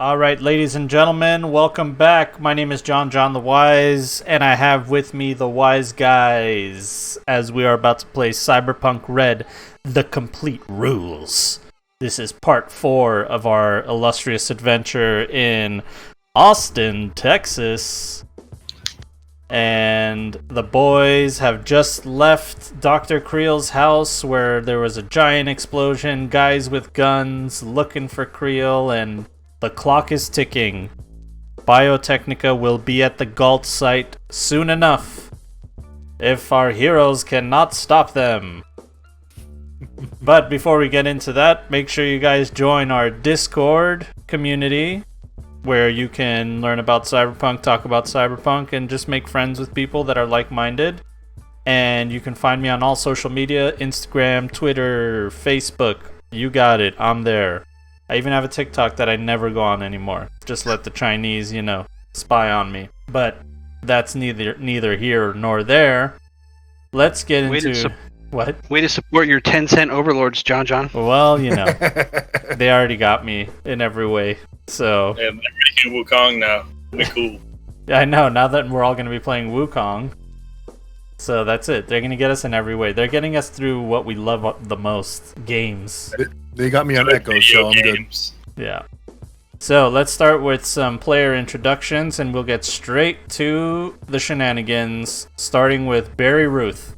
All right, ladies and gentlemen, welcome back. My name is JonJonTheWise, and I have with me the Wise Guys as we are about to play Cyberpunk Red, The Complete Rules. This is part 4 of our illustrious adventure in Austin, Texas. And the boys have just left Dr. Creel's house where there was a giant explosion, guys with guns looking for Creel, and the clock is ticking. Biotechnica will be at the Gault Site soon enough, if our heroes cannot stop them. But before we get into that, make sure you guys join our Discord community, where you can learn about Cyberpunk, talk about Cyberpunk, and just make friends with people that are like-minded. And you can find me on all social media, Instagram, Twitter, Facebook. You got it, I'm there. I even have a TikTok that I never go on anymore. Just let the Chinese, spy on me. But that's neither here nor there. Let's get into... What? Way to support your 10-cent overlords, John. Well, they already got me in every way. So yeah, they're making Wukong now. Be cool. Yeah, I know. Now that we're all going to be playing Wukong. So that's it. They're going to get us in every way. They're getting us through what we love the most, games. They got me on Echo, so I'm good. Yeah. So let's start with some player introductions, and we'll get straight to the shenanigans, starting with Barry Ruth.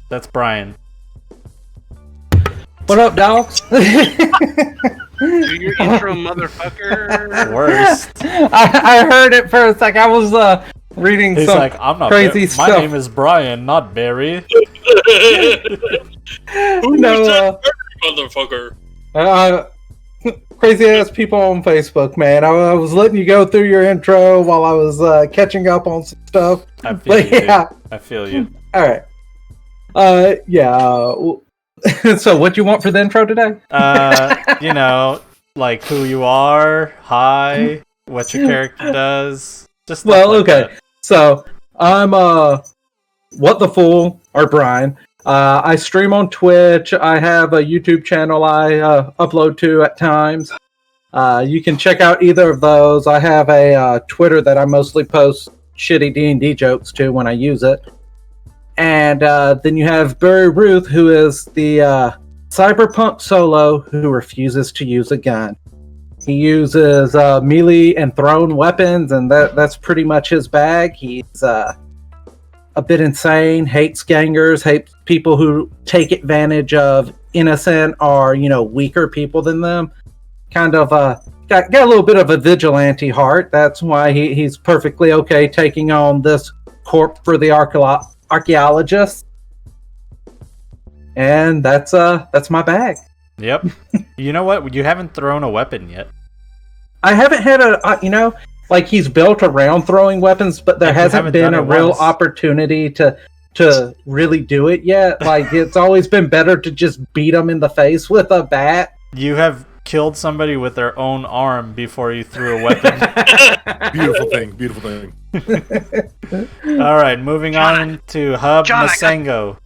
That's Brian. What up, dogs? Do your intro, motherfucker. Worst. I heard it for a sec. I was reading He's some like, I'm not crazy stuff. stuff. My name is Brian, not Barry. No, motherfucker. crazy ass people on Facebook, man. I was letting you go through your intro while I was catching up on some stuff. I feel you. Yeah. Dude. I feel you. All right. Yeah. So, what you want for the intro today? Like who you are, hi, what your character does. Just okay. That. So, I'm What the Fool, or Brian. I stream on Twitch. I have a YouTube channel I upload to at times. You can check out either of those. I have a Twitter that I mostly post shitty D&D jokes to when I use it. And then you have Barry Ruth, who is the cyberpunk solo who refuses to use a gun. He uses melee and thrown weapons, and that's pretty much his bag. He's a bit insane, hates gangers, hates people who take advantage of innocent or, weaker people than them. Kind of got a little bit of a vigilante heart. That's why he's perfectly okay taking on this corp for the archaeologist. And that's my bag. Yep. You know what? You haven't thrown a weapon yet. I haven't had he's built around throwing weapons, but there hasn't been a real opportunity to really do it yet. Like, it's always been better to just beat them in the face with a bat. You have killed somebody with their own arm before you threw a weapon. Beautiful thing. All right, moving on to Hub Masengo.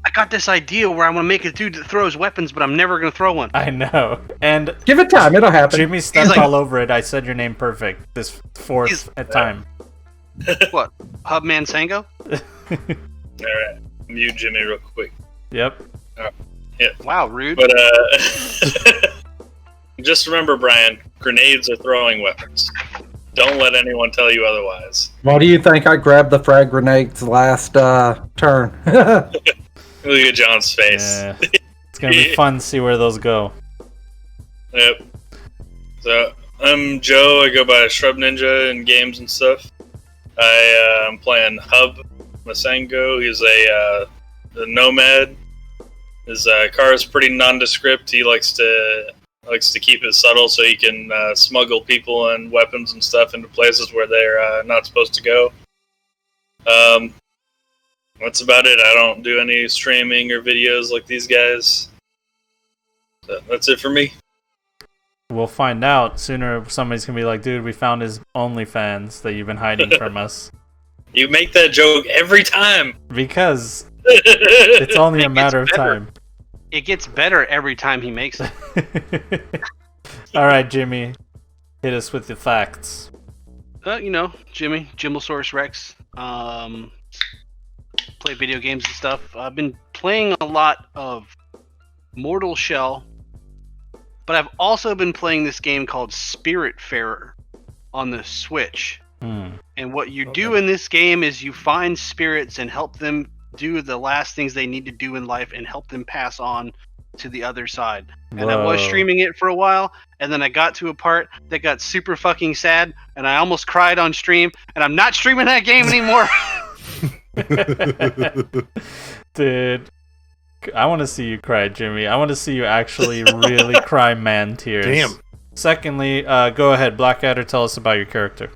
I got this idea where I want to make a dude that throws weapons, but I'm never going to throw one. I know. And give it time, it'll happen. Jimmy stepped all over it. I said your name perfect this fourth time. What? Hub Mansango? Alright, mute Jimmy real quick. Yep. Yeah. Wow, rude. But just remember, Brian, grenades are throwing weapons. Don't let anyone tell you otherwise. Why do you think I grabbed the frag grenades last turn? Look at John's face. Yeah. It's going to be fun to see where those go. Yep. So, I'm Joe. I go by Shrub Ninja in games and stuff. I'm playing Hub Masengo. He's a nomad. His car is pretty nondescript. He likes to keep it subtle so he can smuggle people and weapons and stuff into places where they're not supposed to go. That's about it. I don't do any streaming or videos like these guys. So that's it for me. We'll find out sooner. Somebody's going to be like, dude, we found his OnlyFans that you've been hiding from us. You make that joke every time. Because it's only a matter of time. It gets better every time he makes it. All right, Jimmy, hit us with the facts. Jimmy, Jimmosaurus Rex. Play video games and stuff. I've been playing a lot of Mortal Shell, but I've also been playing this game called Spiritfarer on the Switch. And what you do in this game is you find spirits and help them do the last things they need to do in life and help them pass on to the other side. And I was streaming it for a while, and then I got to a part that got super fucking sad, and I almost cried on stream, and I'm not streaming that game anymore. Dude, I want to see you cry, Jimmy. I want to see you actually really cry man tears. Damn. Secondly, go ahead, Blackadder, tell us about your character.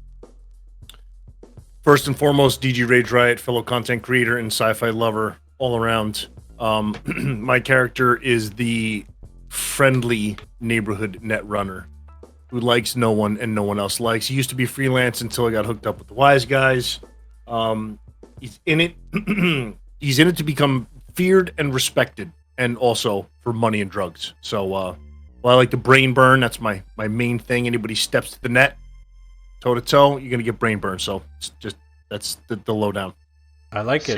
First and foremost, DG Rage Riot, fellow content creator and sci-fi lover all around. My character is the friendly neighborhood net runner who likes no one and no one else likes. He used to be freelance until I got hooked up with the Wise guys. He's in it. He's in it to become feared and respected, and also for money and drugs. So, I like the brain burn. That's my main thing. Anybody steps to the net, toe to toe, you're gonna get brain burn. So, that's the lowdown. I like it.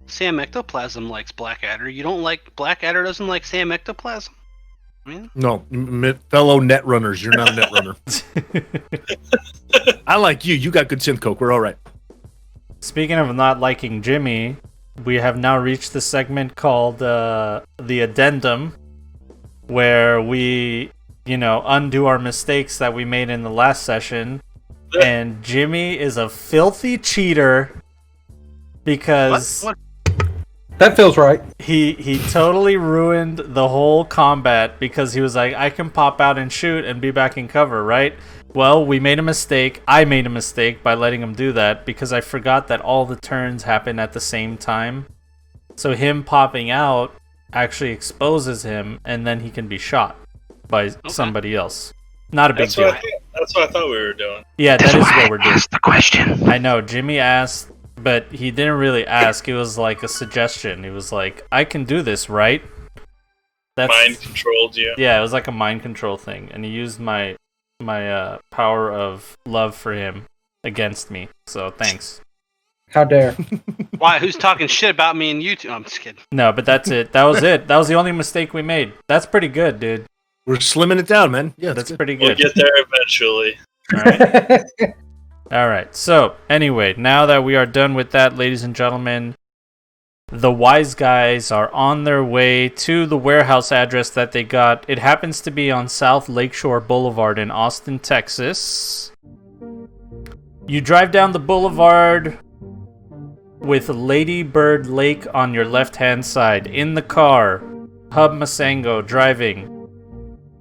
Sam Ectoplasm likes Blackadder. You don't like Blackadder? Doesn't like Sam Ectoplasm? I mean, No, fellow net runners, you're not a net runner. I like you. You got good synth coke. We're all right. Speaking of not liking Jimmy, we have now reached the segment called the addendum, where we, undo our mistakes that we made in the last session. And Jimmy is a filthy cheater because what? That feels right. he totally ruined the whole combat because he was like, I can pop out and shoot and be back in cover, right? Well, we made a mistake. I made a mistake by letting him do that because I forgot that all the turns happen at the same time. So him popping out actually exposes him, and then he can be shot by somebody else. Not a big deal. That's what I thought we were doing. Yeah, that is what we're doing. Ask the question. I know, Jimmy asked, but he didn't really ask. It was like a suggestion. He was like, I can do this, right? Mind controlled you. Yeah, it was like a mind control thing, and he used my power of love for him against me. So thanks. How dare. Why? Who's talking shit about me and you two? I'm just kidding. No, but that's it. That was it. That was the only mistake we made. That's pretty good, dude. We're slimming it down, man. Yeah, That's good. pretty We'll good. get there eventually. All right. All right. So, anyway, now that we are done with that, ladies and gentlemen, the Wise guys are on their way to the warehouse address that they got. It happens to be on South Lakeshore Boulevard in Austin, Texas. You drive down the boulevard with Lady Bird Lake on your left-hand side. In the car, Hub Masango driving.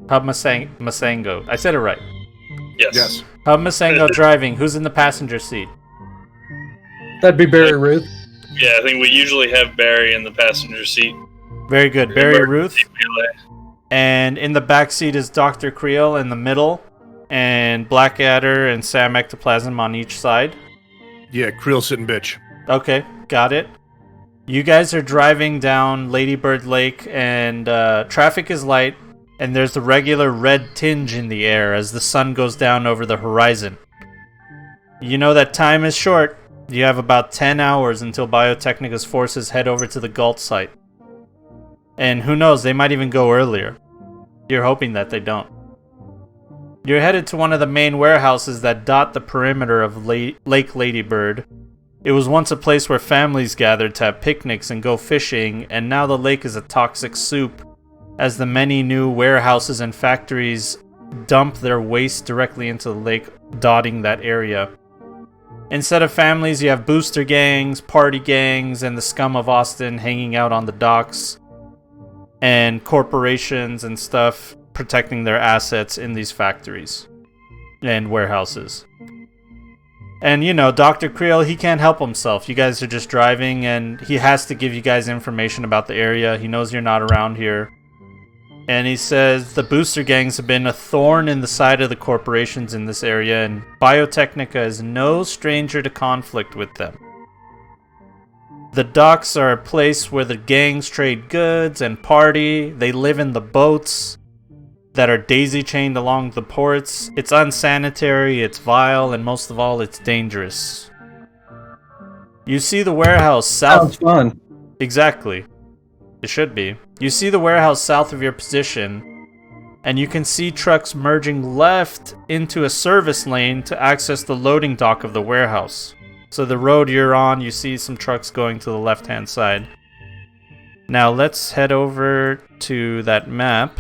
Hub Masango. I said it right. Yes. Hub Masango driving. Who's in the passenger seat? That'd be Barry Ruth. Yeah, I think we usually have Barry in the passenger seat. Very good. Barry Ruth. Relay. And in the back seat is Dr. Creel in the middle, and Blackadder and Sam Ectoplasm on each side. Yeah, Creel sitting bitch. Okay, got it. You guys are driving down Lady Bird Lake, and traffic is light, and there's the regular red tinge in the air as the sun goes down over the horizon. You know that time is short. You have about 10 hours until Biotechnica's forces head over to the Gault Site. And who knows, they might even go earlier. You're hoping that they don't. You're headed to one of the main warehouses that dot the perimeter of Lake Ladybird. It was once a place where families gathered to have picnics and go fishing, and now the lake is a toxic soup, as the many new warehouses and factories dump their waste directly into the lake, dotting that area. Instead of families, you have booster gangs, party gangs, and the scum of Austin hanging out on the docks, and corporations and stuff protecting their assets in these factories and warehouses. And Dr. Creel, he can't help himself. You guys are just driving, and he has to give you guys information about the area. He knows you're not around here. And he says the booster gangs have been a thorn in the side of the corporations in this area, and Biotechnica is no stranger to conflict with them. The docks are a place where the gangs trade goods and party. They live in the boats. that are daisy chained along the ports. It's unsanitary, it's vile, and most of all, it's dangerous. You see the warehouse south. Sounds fun. Exactly. It should be. You see the warehouse south of your position, and you can see trucks merging left into a service lane to access the loading dock of the warehouse. So the road you're on, you see some trucks going to the left-hand side. Now let's head over to that map.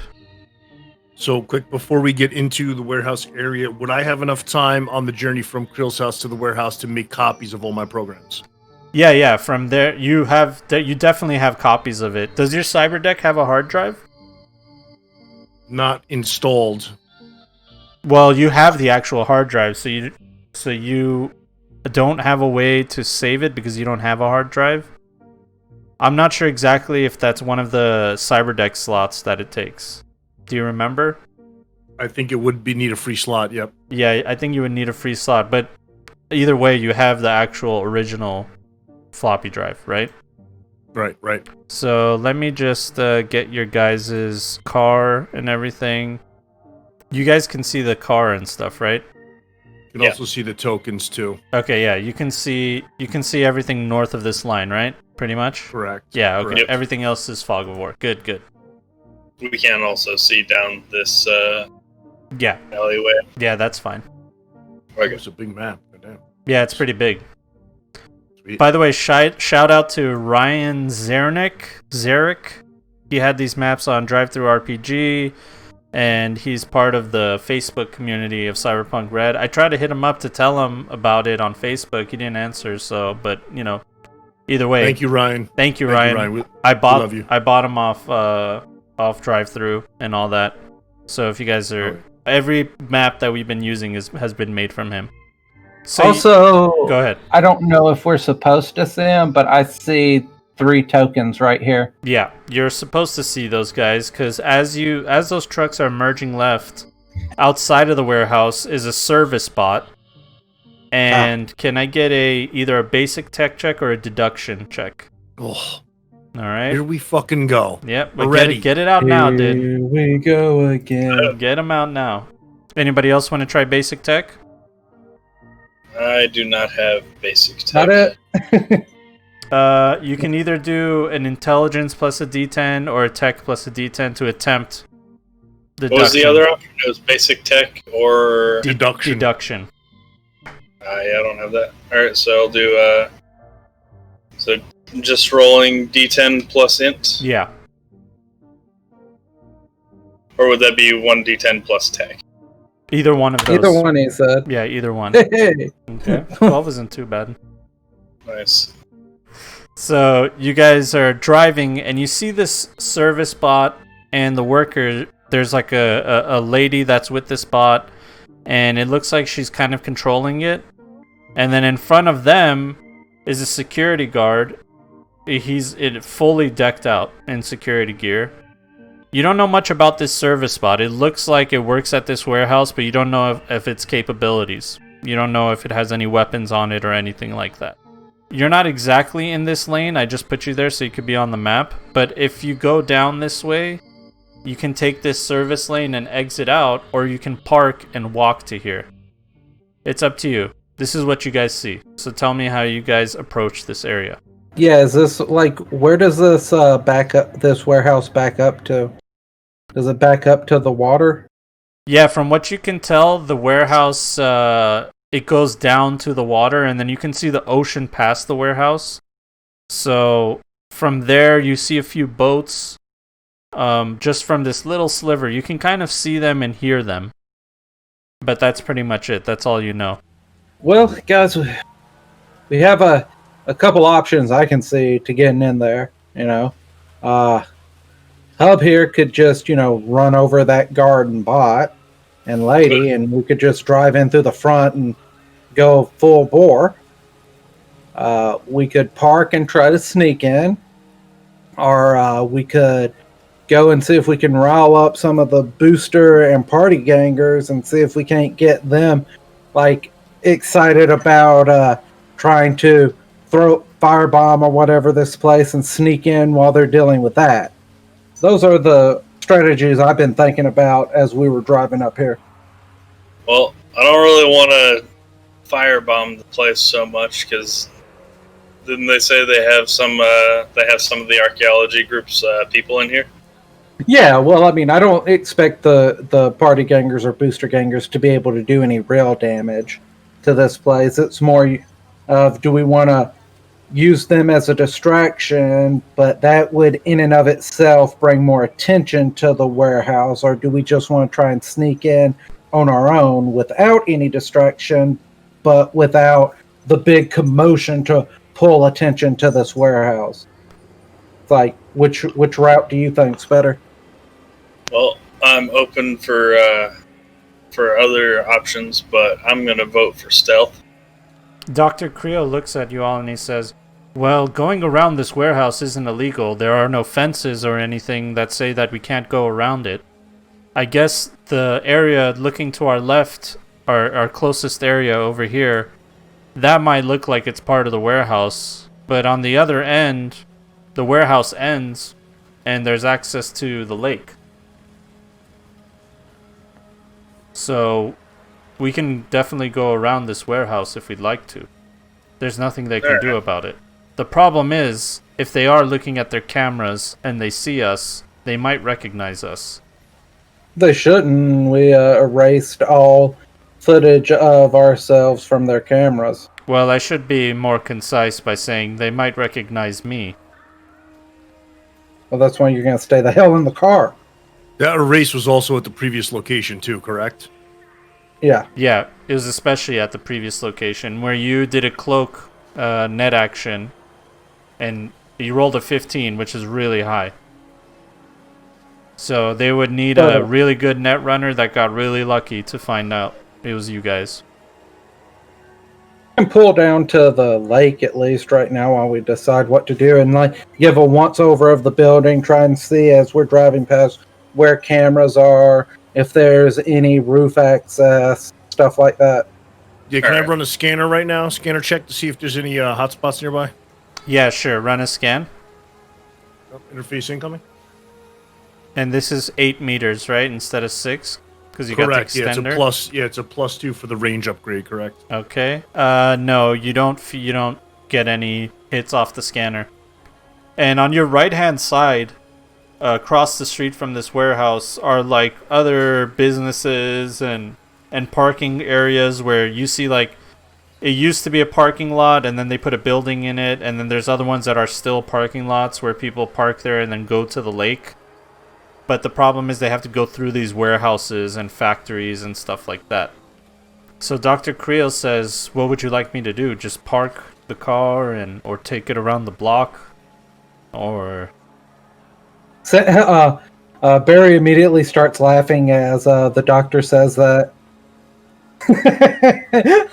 So quick, before we get into the warehouse area, would I have enough time on the journey from Krill's house to the warehouse to make copies of all my programs? Yeah, from there, you definitely have copies of it. Does your Cyberdeck have a hard drive? Not installed. Well, you have the actual hard drive, so you don't have a way to save it because you don't have a hard drive. I'm not sure exactly if that's one of the Cyberdeck slots that it takes. Do you remember? I think it would need a free slot, yep. Yeah, I think you would need a free slot, but either way, you have the actual original floppy drive, right? Right. So let me just get your guys' car and everything. You guys can see the car and stuff, right? You can also see the tokens too. Okay, yeah, you can see everything north of this line, right? Pretty much? Correct. Yeah, okay. Correct. Yep. Everything else is fog of war. Good. We can also see down this Yeah. alleyway. Yeah, that's fine. Okay. It's a big map. Goddamn. Yeah, it's pretty big. Sweet. By the way, shout out to Ryan Zarek. He had these maps on DriveThruRPG, and he's part of the Facebook community of Cyberpunk Red. I tried to hit him up to tell him about it on Facebook. He didn't answer, but either way. Thank you, Ryan. Thank you, Ryan. Ryan. We love you. I bought him off drive-thru and all that. So if you guys are every map that we've been using has been made from him. So Also, go ahead. I don't know if we're supposed to see them, but I see 3 tokens right here. Yeah, you're supposed to see those guys because as those trucks are merging left, outside of the warehouse is a service bot. And can I get either a basic tech check or a deduction check? Oh, All right. here we fucking go. Yep. We're ready. Get it out now, dude. Here we go again. Get them out now. Anybody else want to try basic tech? I do not have basic tech. Not it? You can either do an intelligence plus a D10 or a tech plus a D10 to attempt deduction. What was the other option? It was basic tech or Deduction. yeah, I don't have that. Alright, so I'll do so just rolling D10 plus int? Yeah. Or would that be 1D10 plus tech? Either one of those. Either one, he said. Yeah, either one. Hey. Okay. 12 isn't too bad. Nice. So you guys are driving and you see this service bot and the worker. There's like a lady that's with this bot and it looks like she's kind of controlling it. And then in front of them is a security guard. He's fully decked out in security gear. You don't know much about this service bot. It looks like it works at this warehouse, but you don't know if its capabilities. You don't know if it has any weapons on it or anything like that. You're not exactly in this lane. I just put you there so you could be on the map. But if you go down this way, you can take this service lane and exit out, or you can park and walk to here. It's up to you. This is what you guys see. So tell me how you guys approach this area. Yeah, is this like, where does this this warehouse back up to? Does it back up to the water? Yeah, from what you can tell, the warehouse, it goes down to the water, and then you can see the ocean past the warehouse. So from there, you see a few boats. Just from this little sliver, you can kind of see them and hear them. But that's pretty much it. That's all you know. Well, guys, we have a couple options I can see to getting in there, Hub here could just, run over that guard and bot and lady, and we could just drive in through the front and go full bore. We could park and try to sneak in, or we could go and see if we can rile up some of the booster and party gangers and see if we can't get them, excited about trying to throw firebomb or whatever this place and sneak in while they're dealing with that. Those are the strategies I've been thinking about as we were driving up here. Well, I don't really want to firebomb the place so much because didn't they say they have some of the archaeology group's people in here? Yeah, well, I mean, I don't expect the party gangers or booster gangers to be able to do any real damage to this place. It's more of, do we want to use them as a distraction, but that would in and of itself bring more attention to the warehouse, or do we just want to try and sneak in on our own without any distraction, but without the big commotion to pull attention to this warehouse? It's like, which route do you think's better? Well, I'm open for other options, but I'm gonna vote for stealth. Dr. Creel looks at you all and he says, well, going around this warehouse isn't illegal. There are no fences or anything that say that we can't go around it. I guess the area looking to our left, our closest area over here, that might look like it's part of the warehouse. But on the other end, the warehouse ends and there's access to the lake. So we can definitely go around this warehouse if we'd like to. There's nothing they can do about it. The problem is, if they are looking at their cameras and they see us, they might recognize us. They shouldn't. We erased all footage of ourselves from their cameras. Well, I should be more concise by saying they might recognize me. Well, that's why you're going to stay the hell in the car. That erase was also at the previous location too, correct? Yeah. Yeah, it was especially at the previous location where you did a cloak net action and you rolled a 15, which is really high. So they would need a really good net runner that got really lucky to find out it was you guys. Can pull down to the lake at least right now while we decide what to do, and like give a once over of the building, try and see as we're driving past where cameras are, if there's any roof access, stuff like that. Yeah, can I run a scanner right now? Scanner check to see if there's any hotspots nearby. Yeah, sure. Run a scan. Interface incoming. And this is 8 meters, right, instead of 6, because you Correct. got the extender. Yeah, it's a plus. Yeah, it's a +2 for the range upgrade. Correct. Okay. No, you don't. You don't get any hits off the scanner. And on your right-hand side, across the street from this warehouse, are like other businesses and parking areas where you see like it used to be a parking lot and then they put a building in it, and then there's other ones that are still parking lots where people park there and then go to the lake. But the problem is they have to go through these warehouses and factories and stuff like that. So Dr. Creel says, what would you like me to do? Just park the car or take it around the block? Or... Barry immediately starts laughing as the doctor says that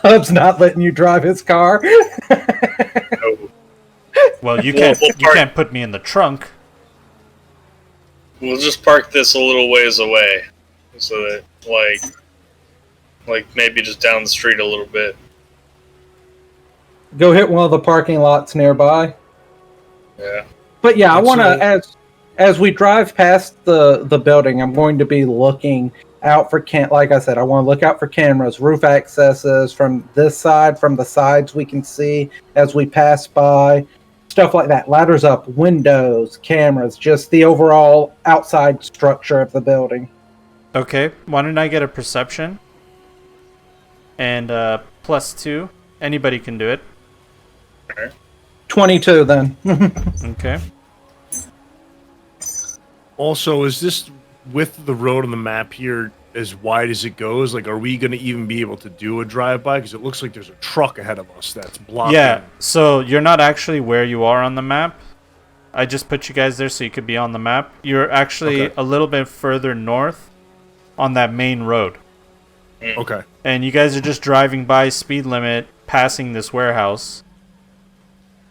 Hub's not letting you drive his car. Well, you can't put me in the trunk. We'll just park this a little ways away, so that like maybe just down the street a little bit. Go hit one of the parking lots nearby. Yeah. But yeah, I want to as we drive past the building, I'm going to be looking out for like I said, I want to look out for cameras, roof accesses from this side, from the sides we can see as we pass by. Stuff like that. Ladders up, windows, cameras, just the overall outside structure of the building. Okay, why don't I get a perception? And +2. Anybody can do it. 22 then. Okay. Also, is this width of the road on the map here as wide as it goes? Like, are we going to even be able to do a drive-by? Because it looks like there's a truck ahead of us that's blocking. Yeah, so you're not actually where you are on the map. I just put you guys there so you could be on the map. You're actually a little bit further north on that main road. Okay. And you guys are just driving by speed limit, passing this warehouse,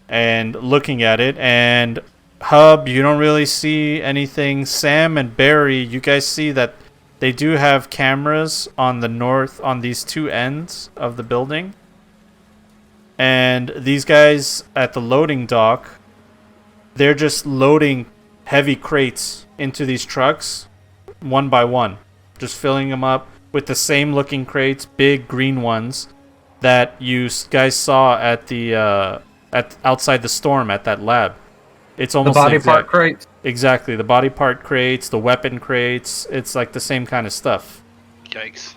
and looking at it. And Hub, you don't really see anything. Sam and Barry, you guys see that they do have cameras on the north, on these two ends of the building. And these guys at the loading dock, they're just loading heavy crates into these trucks one by one, just filling them up with the same looking crates, big green ones that you guys saw at the at outside the storm at that lab. It's almost The body part crates. Exactly, the body part crates, the weapon crates. It's like the same kind of stuff. Yikes.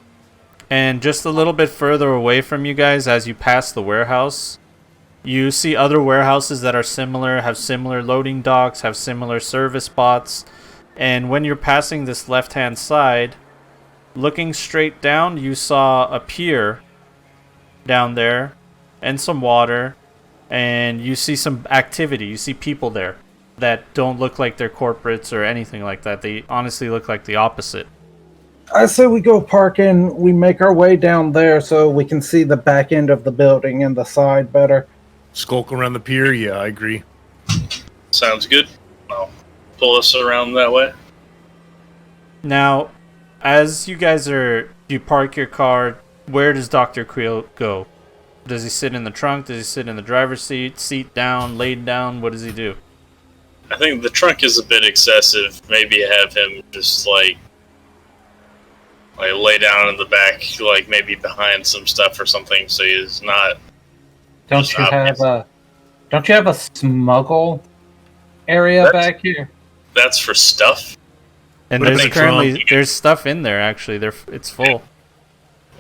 And just a little bit further away from you guys, as you pass the warehouse, you see other warehouses that are similar, have similar loading docks, have similar service spots. And when you're passing this left-hand side, looking straight down, you saw a pier down there and some water. And you see some activity. You see people there that don't look like they're corporates or anything like that. They honestly look like the opposite. I say we go parking. We make our way down there so we can see the back end of the building and the side better. Skulk around the pier? Yeah, I agree. Sounds good. I'll pull us around that way. Now, as you guys you park your car, where does Dr. Creel go? Does he sit in the trunk? Does he sit in the driver's seat down, laid down? What does he do? I think the trunk is a bit excessive. Maybe have him just like lay down in the back, like maybe behind some stuff or something, so he's not. Don't you have a smuggle area back here? That's for stuff. And What there's about currently trunk? there's stuff in there actually. It's full.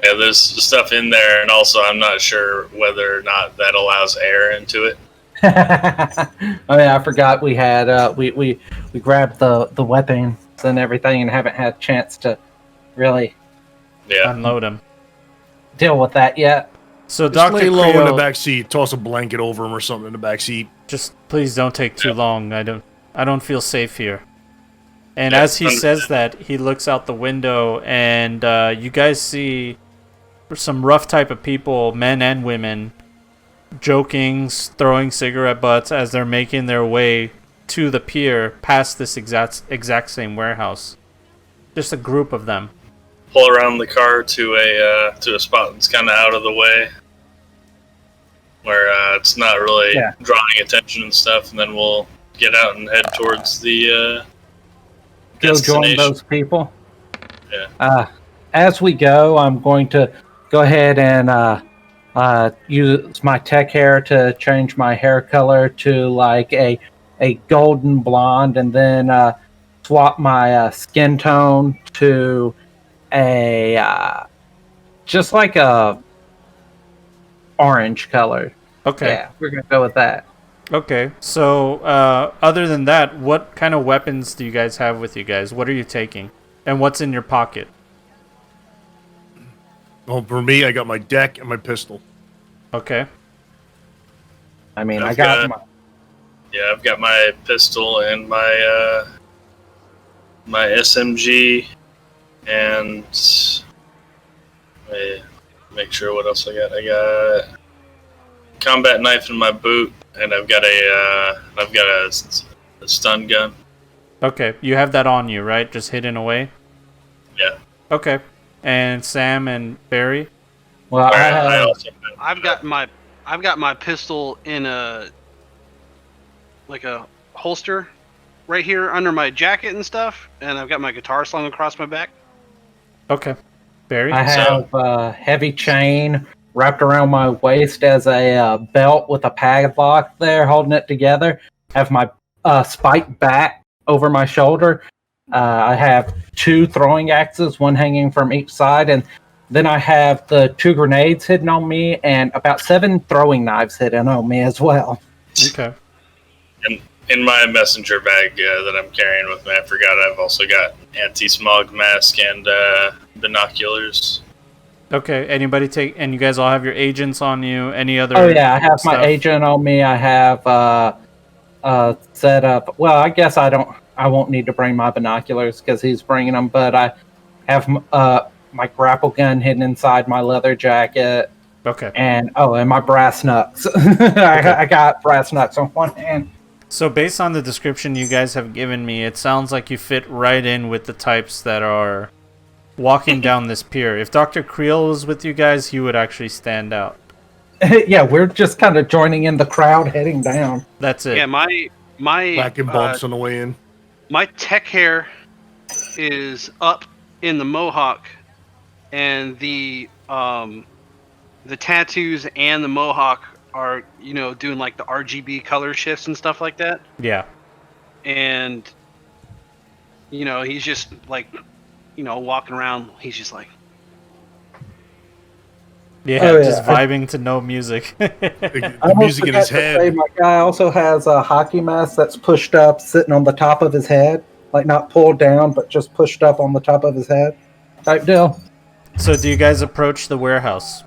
Yeah, there's stuff in there, and also I'm not sure whether or not that allows air into it. Oh yeah, I forgot we had we grabbed the weapons and everything and haven't had a chance to really Yeah. Unload him. deal with that yet. So Just Dr. lay low in Creel, the back seat. Toss a blanket over him or something in the back seat. just please don't take too long. I don't feel safe here. And Yeah, as he says understand. that, he looks out the window, and you guys see some rough type of people, men and women, joking, throwing cigarette butts as they're making their way to the pier past this exact same warehouse. Just a group of them. Pull around the car to a spot that's kind of out of the way, where it's not really drawing attention and stuff, and then we'll get out and head towards the Go join destination. those people. Yeah. As we go, I'm going to go ahead and use my tech hair to change my hair color to like a golden blonde, and then swap my skin tone to a just like a orange color. Okay. Yeah, we're gonna go with that. Okay. So, other than that, what kind of weapons do you guys have with you guys? What are you taking? And what's in your pocket? Well, for me, I got my deck and my pistol. Okay. I mean, I've got my I've got my pistol and my my SMG, and make sure what else I got. I got combat knife in my boot, and I've got a stun gun. Okay. You have that on you, right? Just hidden away? Yeah. Okay. And Sam and Barry? well, I also I've got my pistol in a holster right here under my jacket and stuff, and I've got my guitar slung across my back. Okay. Barry? I have a heavy chain wrapped around my waist as a belt with a padlock there holding it together. Have my spiked bat over my shoulder. I have 2 throwing axes, one hanging from each side, and then I have the 2 grenades hidden on me and about 7 throwing knives hidden on me as well. Okay. in my messenger bag that I'm carrying with me. I forgot I've also got anti-smog mask and binoculars. Okay. Anybody take... And you guys all have your agents on you? Any other... Oh yeah, I have my stuff? agent on me. I have set up. Well, I guess I won't need to bring my binoculars because he's bringing them. But I have my grapple gun hidden inside my leather jacket, Okay. and my brass knucks. I got brass knucks on one hand. So based on the description you guys have given me, it sounds like you fit right in with the types that are walking down this pier. If Dr. Creel was with you guys, he would actually stand out. Yeah, we're just kind of joining in the crowd heading down. That's it. Yeah, my Black and bumps on the way in. my tech hair is up in the mohawk, and the tattoos and the mohawk are, doing like the RGB color shifts and stuff like that. Yeah. And he's just like, walking around. He's just like, Yeah, just vibing to no music. The music in his head. My guy also has a hockey mask that's pushed up, sitting on the top of his head, like not pulled down, but just pushed up on the top of his head, type deal. So, do you guys approach the warehouse?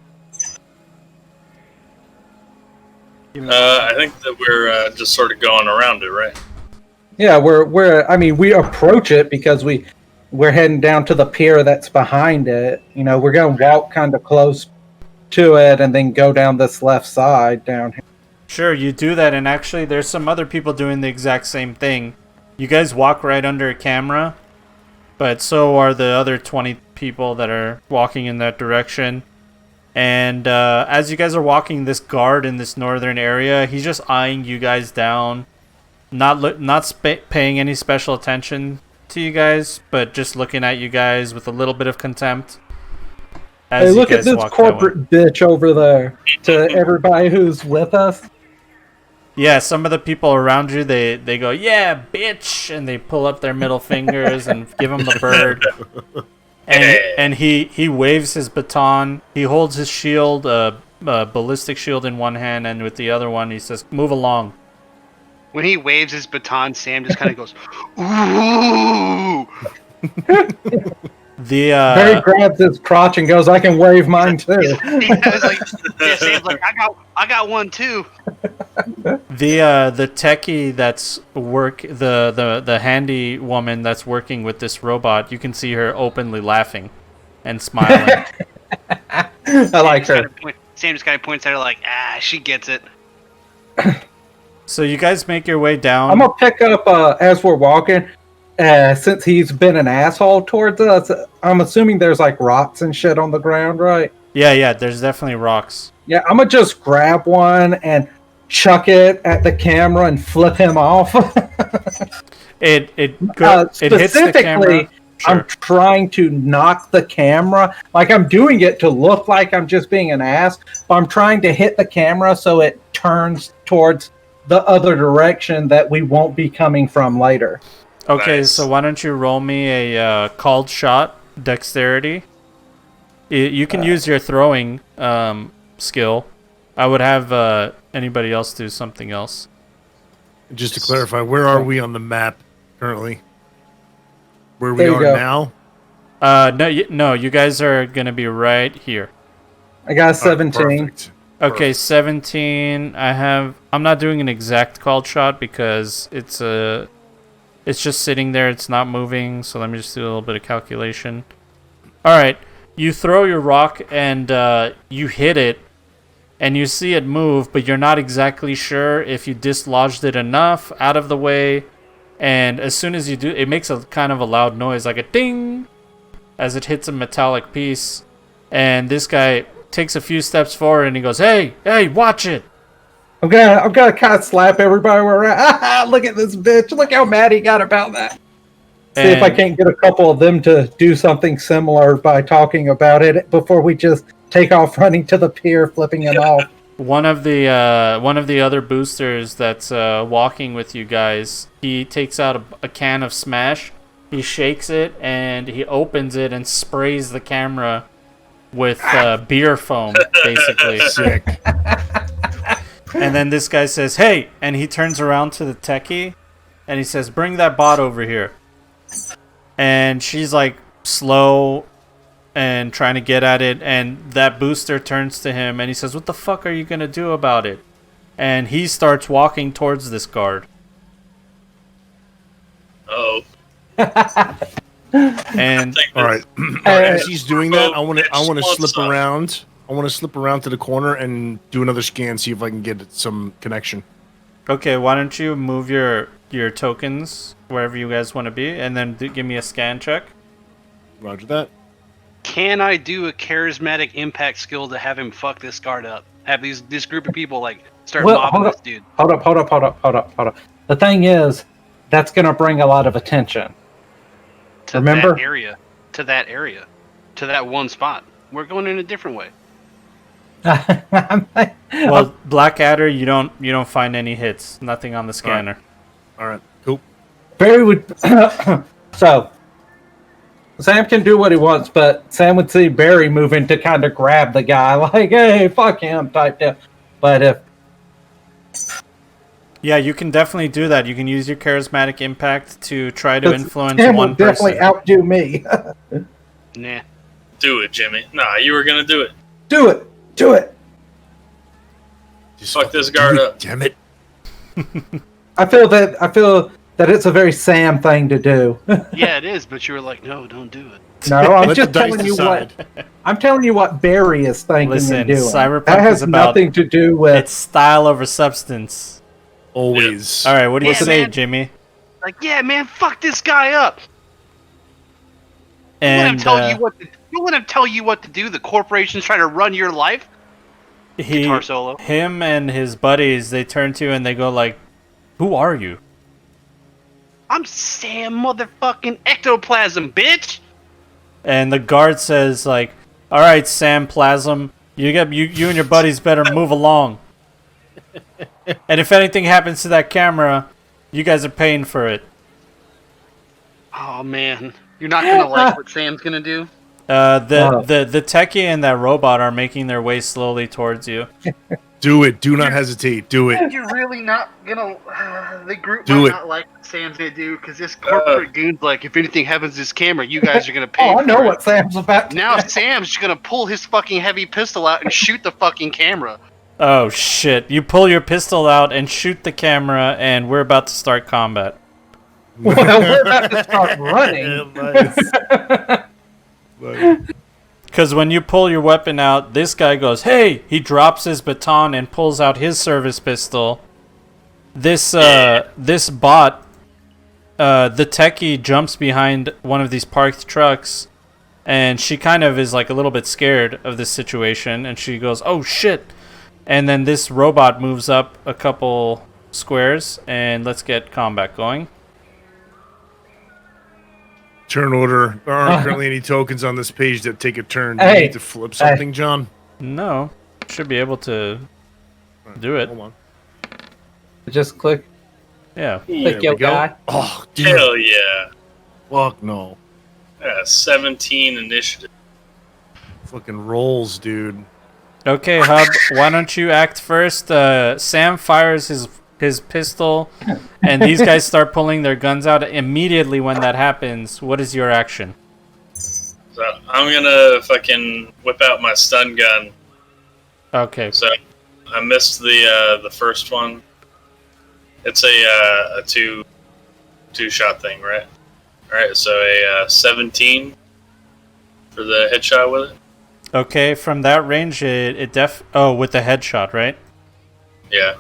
I think that we're just sort of going around it, right? Yeah, we approach it because we're heading down to the pier that's behind it. We're going to walk kind of close to it and then go down this left side down here. Sure, you do that, and actually there's some other people doing the exact same thing. You guys walk right under a camera, but so are the other 20 people that are walking in that direction. And as you guys are walking, this guard in this northern area, he's just eyeing you guys down, not paying any special attention to you guys, but just looking at you guys with a little bit of contempt. Hey, look at this corporate bitch over there. To everybody who's with us. Yeah, some of the people around you, they go, yeah, bitch, and they pull up their middle fingers and give him the bird. And he waves his baton. He holds his shield, a ballistic shield in one hand, and with the other one, he says, move along. When he waves his baton, Sam just kind of goes, ooh! Barry grabs his crotch and goes, I can wave mine too. Sam's like, I got one too. The techie that's the handy woman that's working with this robot, you can see her openly laughing and smiling. I like her. Sam just kind of points at her like, she gets it. So you guys make your way down. I'm gonna pick up as we're walking. Since he's been an asshole towards us, I'm assuming there's like rocks and shit on the ground, right? Yeah, there's definitely rocks. Yeah, I'm gonna just grab one and chuck it at the camera and flip him off. It hits the camera. Sure. I'm trying to knock the camera. Like, I'm doing it to look like I'm just being an ass, but I'm trying to hit the camera so it turns towards the other direction that we won't be coming from later. Okay, Nice. So why don't you roll me a called shot dexterity? You can use your throwing skill. I would have anybody else do something else. Just to clarify, where are we on the map currently? Where we There you are go. now? No, you guys are gonna be right here. I got 17. Perfect. Okay, 17. I'm not doing an exact called shot because it's just sitting there. It's not moving. So let me just do a little bit of calculation. All right, you throw your rock and you hit it, and you see it move, but you're not exactly sure if you dislodged it enough out of the way. And as soon as you do, it makes a kind of a loud noise, like a ding, as it hits a metallic piece. And this guy takes a few steps forward and he goes, "Hey, watch it!" I'm gonna kind of slap everybody where we're at. Look at this bitch! Look how mad he got about that. See if I can't get a couple of them to do something similar by talking about it before we just take off running to the pier, flipping him off. One of the other boosters that's walking with you guys, he takes out a can of Smash, he shakes it, and he opens it and sprays the camera with beer foam, basically. Sick. And then this guy says, "Hey," and he turns around to the techie, and he says, "Bring that bot over here." And she's like slow and trying to get at it, and that booster turns to him and he says, "What the fuck are you gonna do about it?" And he starts walking towards this guard. Oh. And All right. As he's doing that, I want to slip around. I want to slip around to the corner and do another scan, see if I can get some connection. okay, why don't you move your tokens wherever you guys want to be, and then give me a scan check. Roger that. Can I do a charismatic impact skill to have him fuck this guard up? Have this group of people like start mobbing this dude? Hold up. The thing is, that's gonna bring a lot of attention. to Remember? that area, to that one spot. We're going in a different way. Well, Blackadder, you don't find any hits. Nothing on the scanner. All right, cool. Barry would. So, Sam can do what he wants, but Sam would see Barry moving to kind of grab the guy, like, hey, fuck him, type deal. But if. Yeah, you can definitely do that. You can use your charismatic impact to try to influence Sam one will definitely person. outdo me. Nah. Do it, Jimmy. Nah, you were gonna do it. Do it! Do it! Just Fuck this guard up. Damn it. I feel that it's a very Sam thing to do. Yeah, it is, but you were like, no, don't do it. No, I'm Let just the dice telling you decide. what. I'm telling you what Barry is thinking Listen, and doing. Cyberpunk that has is about- nothing to do with. It's style over substance. Always. All right, what do you Yeah, say, man. Jimmy? Like, yeah, man, fuck this guy up. Don't let him And tell you what to. Don't let him tell you what to do. The corporation's trying to run your life. Guitar solo. him and his buddies, they turn to you and they go like, "Who are you?" I'm Sam motherfucking Ectoplasm, bitch. And the guard says like, "All right, Sam Plasm, you and your buddies better move along. And if anything happens to that camera, you guys are paying for it." Oh man, you're not gonna like what Sam's gonna do. The techie and that robot are making their way slowly towards you. Do it. Do not hesitate. Do it. You're really not gonna. The group Do might it. not like what Sam's gonna do because this corporate goon's like, if anything happens to this camera, you guys are gonna pay. Oh, I know for it. what Sam's about. Now Sam's just gonna pull his fucking heavy pistol out and shoot the fucking camera. Oh shit! You pull your pistol out and shoot the camera, and we're about to start combat. Well, we're about to start running. Because when you pull your weapon out, this guy goes, "Hey!" He drops his baton and pulls out his service pistol. This bot, the techie jumps behind one of these parked trucks, and she kind of is like a little bit scared of this situation, and she goes, "Oh shit!" And then this robot moves up a couple squares, and let's get combat going. Turn order. There aren't currently any tokens on this page that take a turn. Do Hey. you need to flip something, John? No, should be able to do it. Hold on. Just click Yeah. your we go. guy. Oh, dude. Hell yeah. Fuck no. Yeah, 17 initiative. Fucking rolls, dude. Okay, Hub, why don't you act first? Sam fires his pistol, and these guys start pulling their guns out immediately when that happens. What is your action? So I'm gonna fucking whip out my stun gun. Okay. So I missed the first one. It's a two shot thing, right? All right, so a 17 for the headshot with it. Okay, from that range, with the headshot, right? Yeah.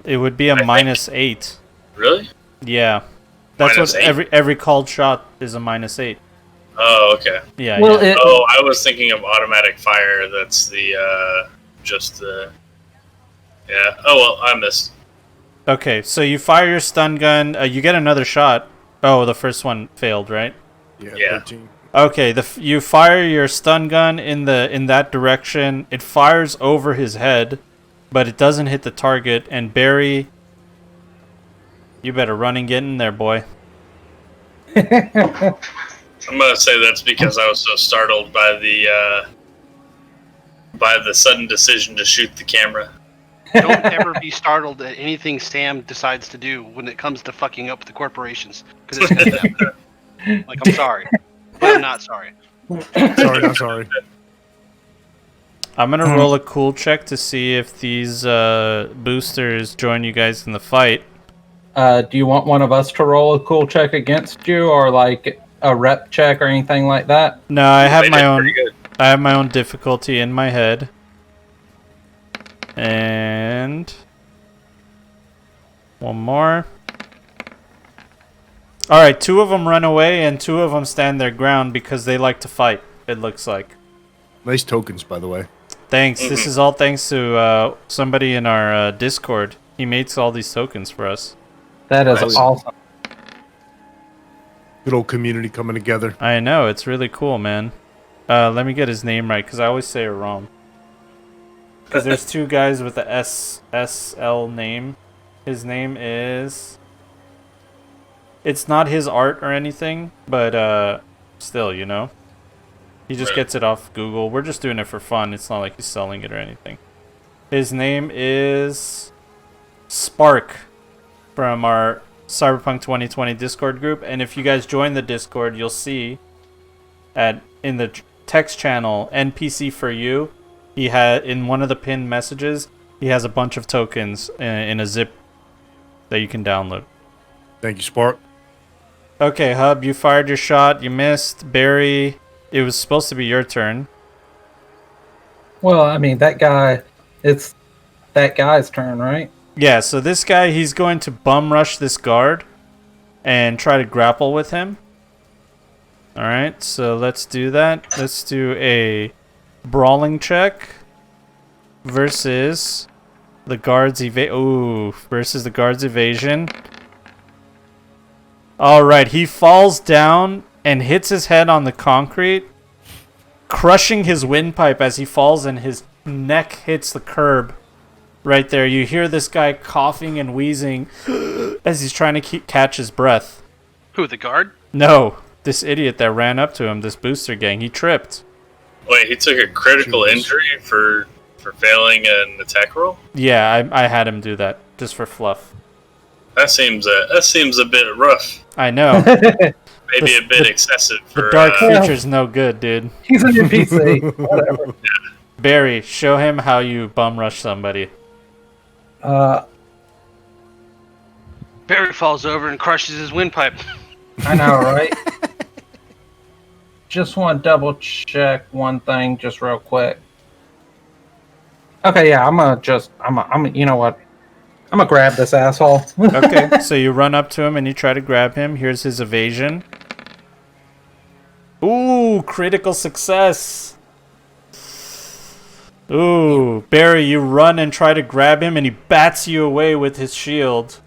It would be a -8. Really? Yeah. That's -8? what every called shot is a -8. Oh, okay. Yeah. Well, yeah. I was thinking of automatic fire. That's the just the. Yeah. Oh well, I missed. Okay, so you fire your stun gun. You get another shot. Oh, the first one failed, right? Yeah. 13. Okay, you fire your stun gun in that direction. It fires over his head, but it doesn't hit the target. And Barry, you better run and get in there, boy. I'm gonna say that's because I was so startled by the sudden decision to shoot the camera. Don't ever be startled at anything Sam decides to do when it comes to fucking up the corporations. Because it's gonna happen. Like, I'm sorry. But I'm not sorry. Sorry, not sorry. I'm gonna roll a cool check to see if these boosters join you guys in the fight. Do you want one of us to roll a cool check against you, or like a rep check or anything like that? No, I have They my did own. pretty good. I have my own difficulty in my head. And one more. All right, 2 of them run away and 2 of them stand their ground because they like to fight. It looks like. Nice tokens, by the way. Thanks. This is all thanks to somebody in our Discord. He makes all these tokens for us. That is Nice. awesome. Good old community coming together. I know, it's really cool, man. Let me get his name right, because I always say it wrong. Because there's two guys with the SL name. His name is... It's not his art or anything, but still, you know? He just gets it off Google. We're just doing it for fun. It's not like he's selling it or anything. His name is Spark from our Cyberpunk 2020 Discord group. And if you guys join the Discord, you'll see in the text channel NPC for you, he had in one of the pinned messages, he has a bunch of tokens in a zip that you can download. Thank you, Spark. Okay, Hub, you fired your shot. You missed. Barry, it was supposed to be your turn. Well, I mean, it's that guy's turn, right? Yeah, so this guy, he's going to bum rush this guard and try to grapple with him. Alright, so let's do that. Let's do a brawling check versus the guard's evasion. Alright, he falls down and hits his head on the concrete, crushing his windpipe as he falls, and his neck hits the curb. Right there, you hear this guy coughing and wheezing as he's trying to catch his breath. Who, the guard? No, this idiot that ran up to him, this booster gang, he tripped. Wait, he took a critical injury for failing an attack roll? Yeah, I had him do that, just for fluff. That seems a bit rough. I know. Maybe a bit excessive for... The dark feature's no good, dude. He's an NPC. Whatever. Barry, show him how you bum rush somebody. Barry falls over and crushes his windpipe. I know, right? Just want to double check one thing just real quick. Okay, yeah, you know what? I'm gonna grab this asshole. Okay, so you run up to him and you try to grab him. Here's his evasion. Ooh, critical success. Ooh, Barry, you run and try to grab him and he bats you away with his shield.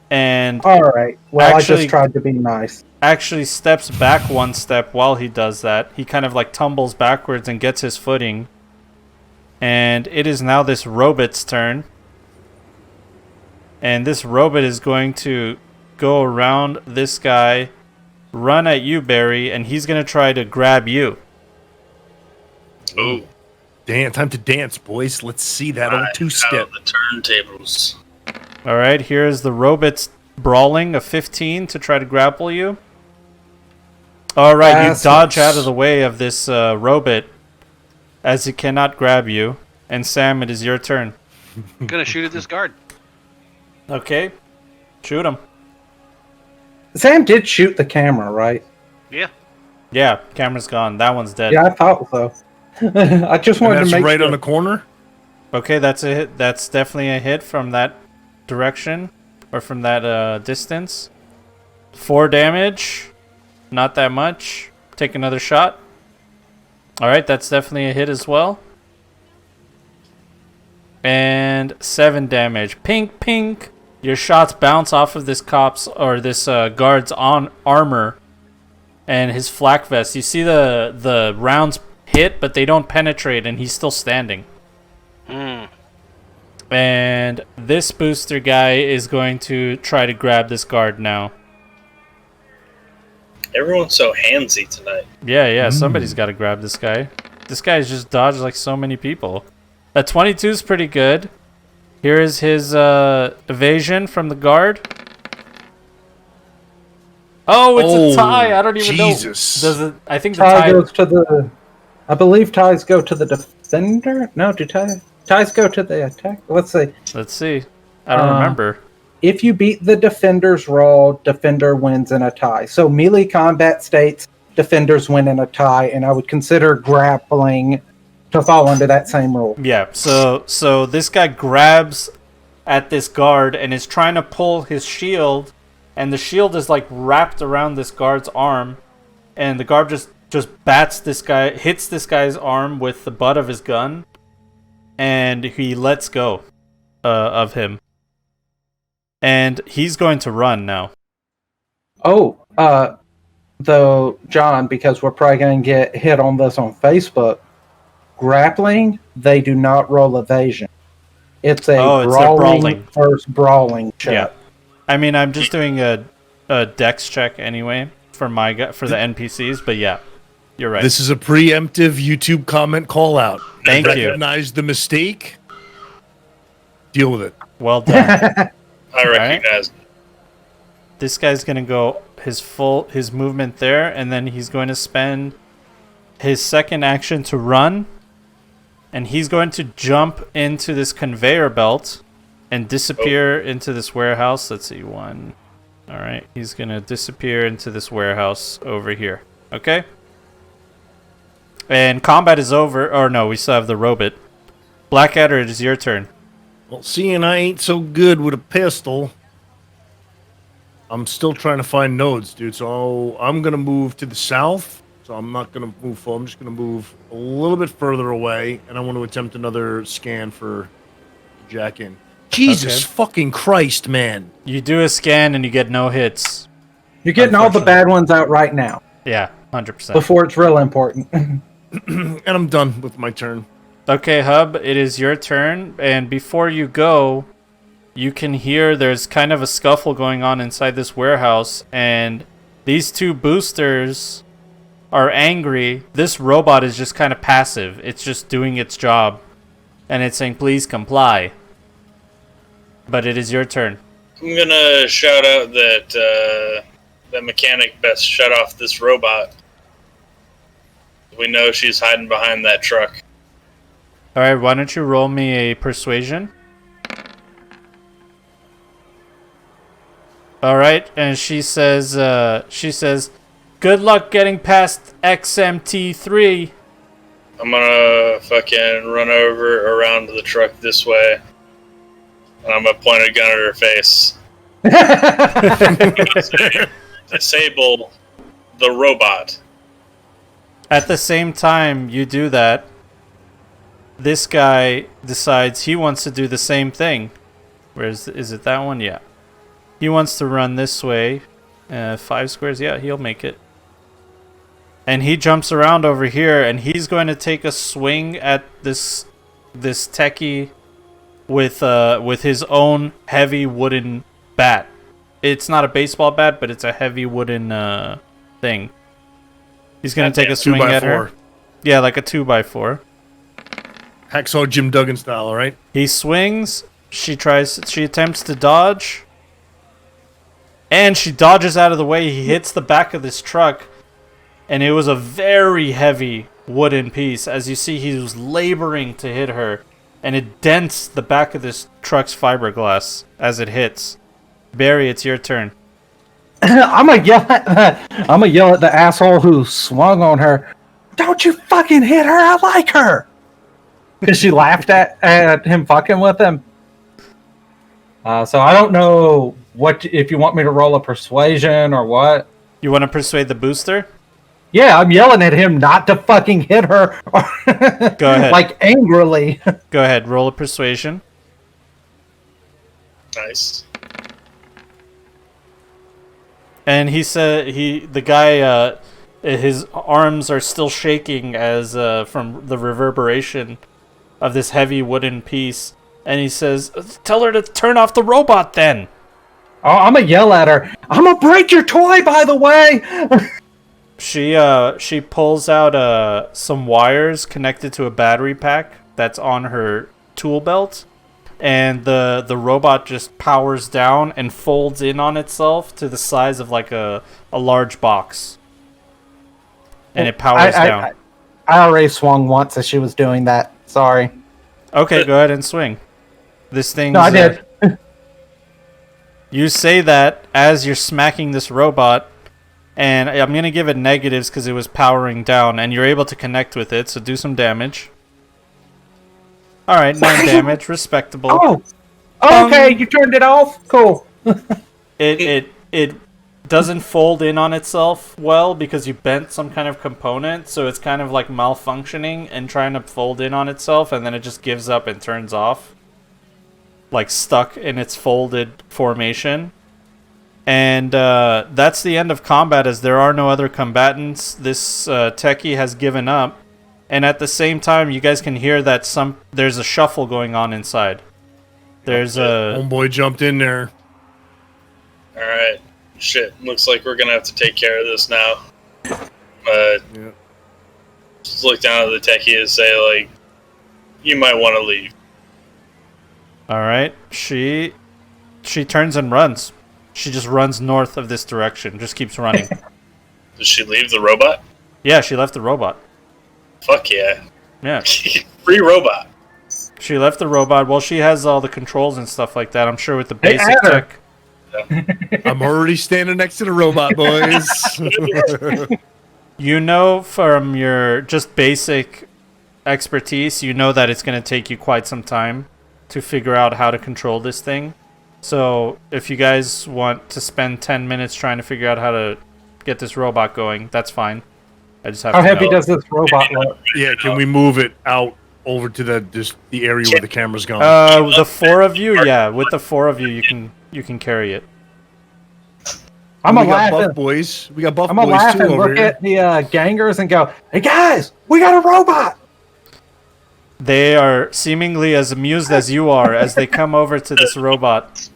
And alright, well, I just tried to be nice. Actually steps back one step while he does that. He kind of like tumbles backwards and gets his footing. And it is now this robot's turn. And this robot is going to go around this guy, run at you, Barry, and he's going to try to grab you. Ooh. Time to dance, boys. Let's see that old two-step. The turntables. All right, here's the robot's brawling, a 15 to try to grapple you. All right, you dodge out of the way of this robot as he cannot grab you. And Sam, it is your turn. I'm gonna shoot at this guard. Okay, shoot him. Sam did shoot the camera, right? Yeah. Yeah, camera's gone. That one's dead. Yeah, I thought so. I just wanted to make right sure. on the corner? Okay, that's a hit. That's definitely a hit from that direction, or from that distance. 4 damage. Not that much. Take another shot. Alright, that's definitely a hit as well. And 7 damage. Pink, pink. Your shots bounce off of this guard's armor and his flak vest. You see the rounds hit, but they don't penetrate, and he's still standing. And this booster guy is going to try to grab this guard now. Everyone's so handsy tonight. Yeah, somebody's got to grab this guy. This guy's just dodged like so many people. A 22 is pretty good. Here is his evasion from the guard. Oh, it's a tie. I don't even know. Does it? I think the tie goes to the. I believe ties go to the defender. No, do ties go to the attack? Let's see. Let's see. I don't remember. If you beat the defender's roll, defender wins in a tie. So melee combat states defenders win in a tie, and I would consider grappling to fall under that same rule. Yeah, so this guy grabs at this guard and is trying to pull his shield, and the shield is like wrapped around this guard's arm, and the guard just bats this guy, hits this guy's arm with the butt of his gun, and he lets go of him. And he's going to run now. Oh, though, John, because we're probably going to get hit on this on Facebook. Grappling, they do not roll evasion. It's a It's a brawling versus brawling check. Yeah. I mean, I'm just doing a dex check anyway for the NPCs, but yeah, you're right. This is a preemptive YouTube comment call out. Thank you. Recognize the mistake. Deal with it. Well done. I recognize. This guy's gonna go his movement there, and then he's going to spend his second action to run, and he's going to jump into this conveyor belt and disappear into this warehouse. Let's see, one. All right, he's gonna disappear into this warehouse over here. Okay. And combat is over. Or no, we still have the robot. Blackadder, it is your turn. Well, seeing I ain't so good with a pistol, I'm still trying to find nodes, dude. So I'm going to move to the south. So I'm not going to move full. I'm just going to move a little bit further away. And I want to attempt another scan for Jack in. Jesus fucking Christ, man. You do a scan and you get no hits. You're getting all the bad ones out right now. Yeah, 100%. Before it's real important. And I'm done with my turn. Okay, Hub, it is your turn. And before you go, you can hear there's kind of a scuffle going on inside this warehouse. And these two boosters are angry. This robot is just kind of passive. It's just doing its job. And it's saying, please comply. But it is your turn. I'm gonna shout out that the mechanic best shut off this robot. We know she's hiding behind that truck. Alright, why don't you roll me a persuasion? Alright, and she says, good luck getting past XMT3. I'm gonna fucking run over around the truck this way. And I'm gonna point a gun at her face. Disable the robot. At the same time you do that, this guy decides he wants to do the same thing. Is it that one? Yeah. He wants to run this way. 5 squares. Yeah, he'll make it. And he jumps around over here, and he's going to take a swing at this techie with his own heavy wooden bat. It's not a baseball bat, but it's a heavy wooden thing. He's going to take a swing at her. Yeah, like a 2x4. Hacksaw Jim Duggan style, all right? He swings. She attempts to dodge. And she dodges out of the way. He hits the back of this truck. And it was a very heavy wooden piece. As you see, he was laboring to hit her. And it dents the back of this truck's fiberglass as it hits. Barry, it's your turn. I'm gonna yell at the asshole who swung on her. Don't you fucking hit her! I like her. Because she laughed at him fucking with him. So I don't know if you want me to roll a persuasion or what. You want to persuade the booster? Yeah, I'm yelling at him not to fucking hit her. Go ahead. Like angrily. Go ahead, roll a persuasion. Nice. And he said the guy his arms are still shaking as from the reverberation of this heavy wooden piece, and he says, "Tell her to turn off the robot then." Oh, I'm gonna yell at her. I'm gonna break your toy, by the way. She pulls out some wires connected to a battery pack that's on her tool belt, and the robot just powers down and folds in on itself to the size of like a large box. And it powers down. I already swung once as she was doing that. Sorry. Okay, go ahead and swing. This thing's... No, I did. You say that as you're smacking this robot, and I'm going to give it negatives because it was powering down, and you're able to connect with it, so do some damage. Alright, 9 damage, respectable. Oh, okay, you turned it off? Cool. It doesn't fold in on itself well because you bent some kind of component, so it's kind of like malfunctioning and trying to fold in on itself, and then it just gives up and turns off. Like stuck in its folded formation. And that's the end of combat, as there are no other combatants. This techie has given up. And at the same time, you guys can hear that there's a shuffle going on inside. There's Homeboy jumped in there. Alright. Shit. Looks like we're gonna have to take care of this now. Just look down at the techie and say, like, you might want to leave. Alright. She turns and runs. She just runs north of this direction. Just keeps running. Did she leave the robot? Yeah, she left the robot. Fuck yeah. Yeah. Free robot. She left the robot. Well, she has all the controls and stuff like that. I'm sure with the basic tech. I'm already standing next to the robot, boys. You know from your just basic expertise, you know that it's going to take you quite some time to figure out how to control this thing. So if you guys want to spend 10 minutes trying to figure out how to get this robot going, that's fine. I just have How to heavy know. does this robot look? Yeah, can we move it out over to the area where the camera's gone? The four of you, yeah. With the four of you, you can carry it. I'm we gonna got laugh. buff boys. We got buff I'm gonna boys laugh too and over look here. at the gangers and go, "Hey guys, we got a robot." They are seemingly as amused as you are as they come over to this robot.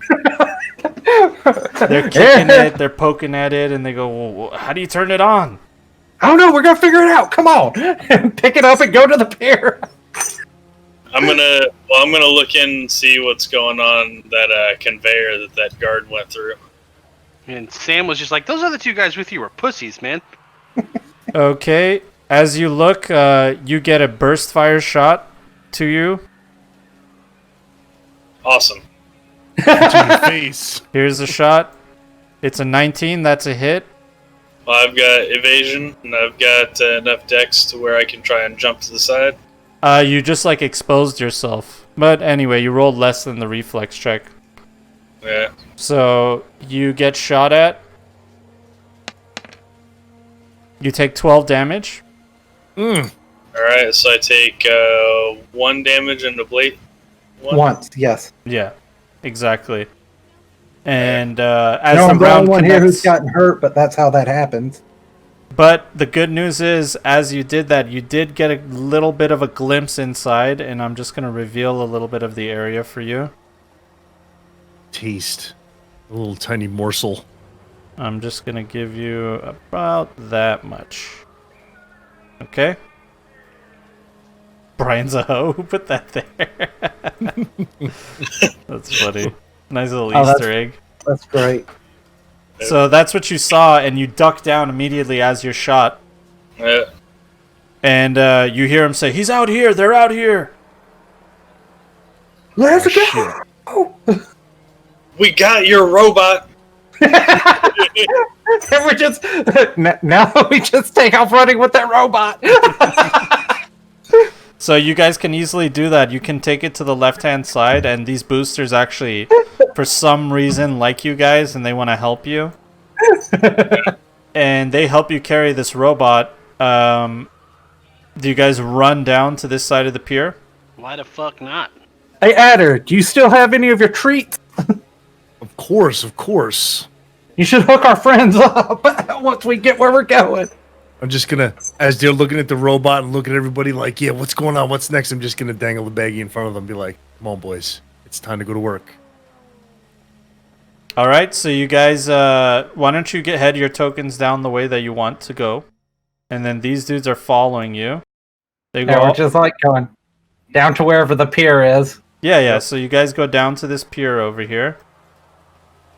They're kicking it, they're poking at it, and they go, well, how do you turn it on? I don't know. We're gonna figure it out. Come on, pick it up and go to the pier. I'm gonna look in and see what's going on that conveyor that guard went through. And Sam was just like, those other two guys with you are pussies, man. Okay, as you look, you get a burst fire shot to you. Awesome. To your face. Here's a shot. It's a 19, that's a hit. Well, I've got evasion, and I've got enough dex to where I can try and jump to the side. You just like exposed yourself. But anyway, you rolled less than the reflex check. Yeah. So you get shot at. You take 12 damage. Alright, so I take 1 damage into blade. Once, yes. Yeah, exactly. And as No, the I'm the round only one here connects, who's gotten hurt, but that's how that happens. but the good news is, as you did that, you did get a little bit of a glimpse inside, and I'm just going to reveal a little bit of the area for you. Taste. A little tiny morsel. I'm just going to give you about that much. Okay? Brian's a hoe. Who put that there? That's funny. Nice little Easter egg. That's great. So that's what you saw, and you duck down immediately as you're shot. Yeah. And you hear him say, "He's out here! They're out here!" Let's Oh, go. We got your robot! And we're just now we just take off running with that robot. So you guys can easily do that. You can take it to the left-hand side, and these boosters actually, for some reason, like you guys, and they want to help you. And they help you carry this robot. Do you guys run down to this side of the pier? Why the fuck not? Hey, Adder, do you still have any of your treats? Of course, of course. You should hook our friends up once we get where we're going. I'm just gonna, as they're looking at the robot and looking at everybody like, yeah, what's going on? What's next? I'm just gonna dangle the baggie in front of them and be like, come on, boys. It's time to go to work. All right, so you guys, why don't you head your tokens down the way that you want to go, and then these dudes are following you. They go. Yeah, we're just like going down to wherever the pier is. Yeah. So you guys go down to this pier over here,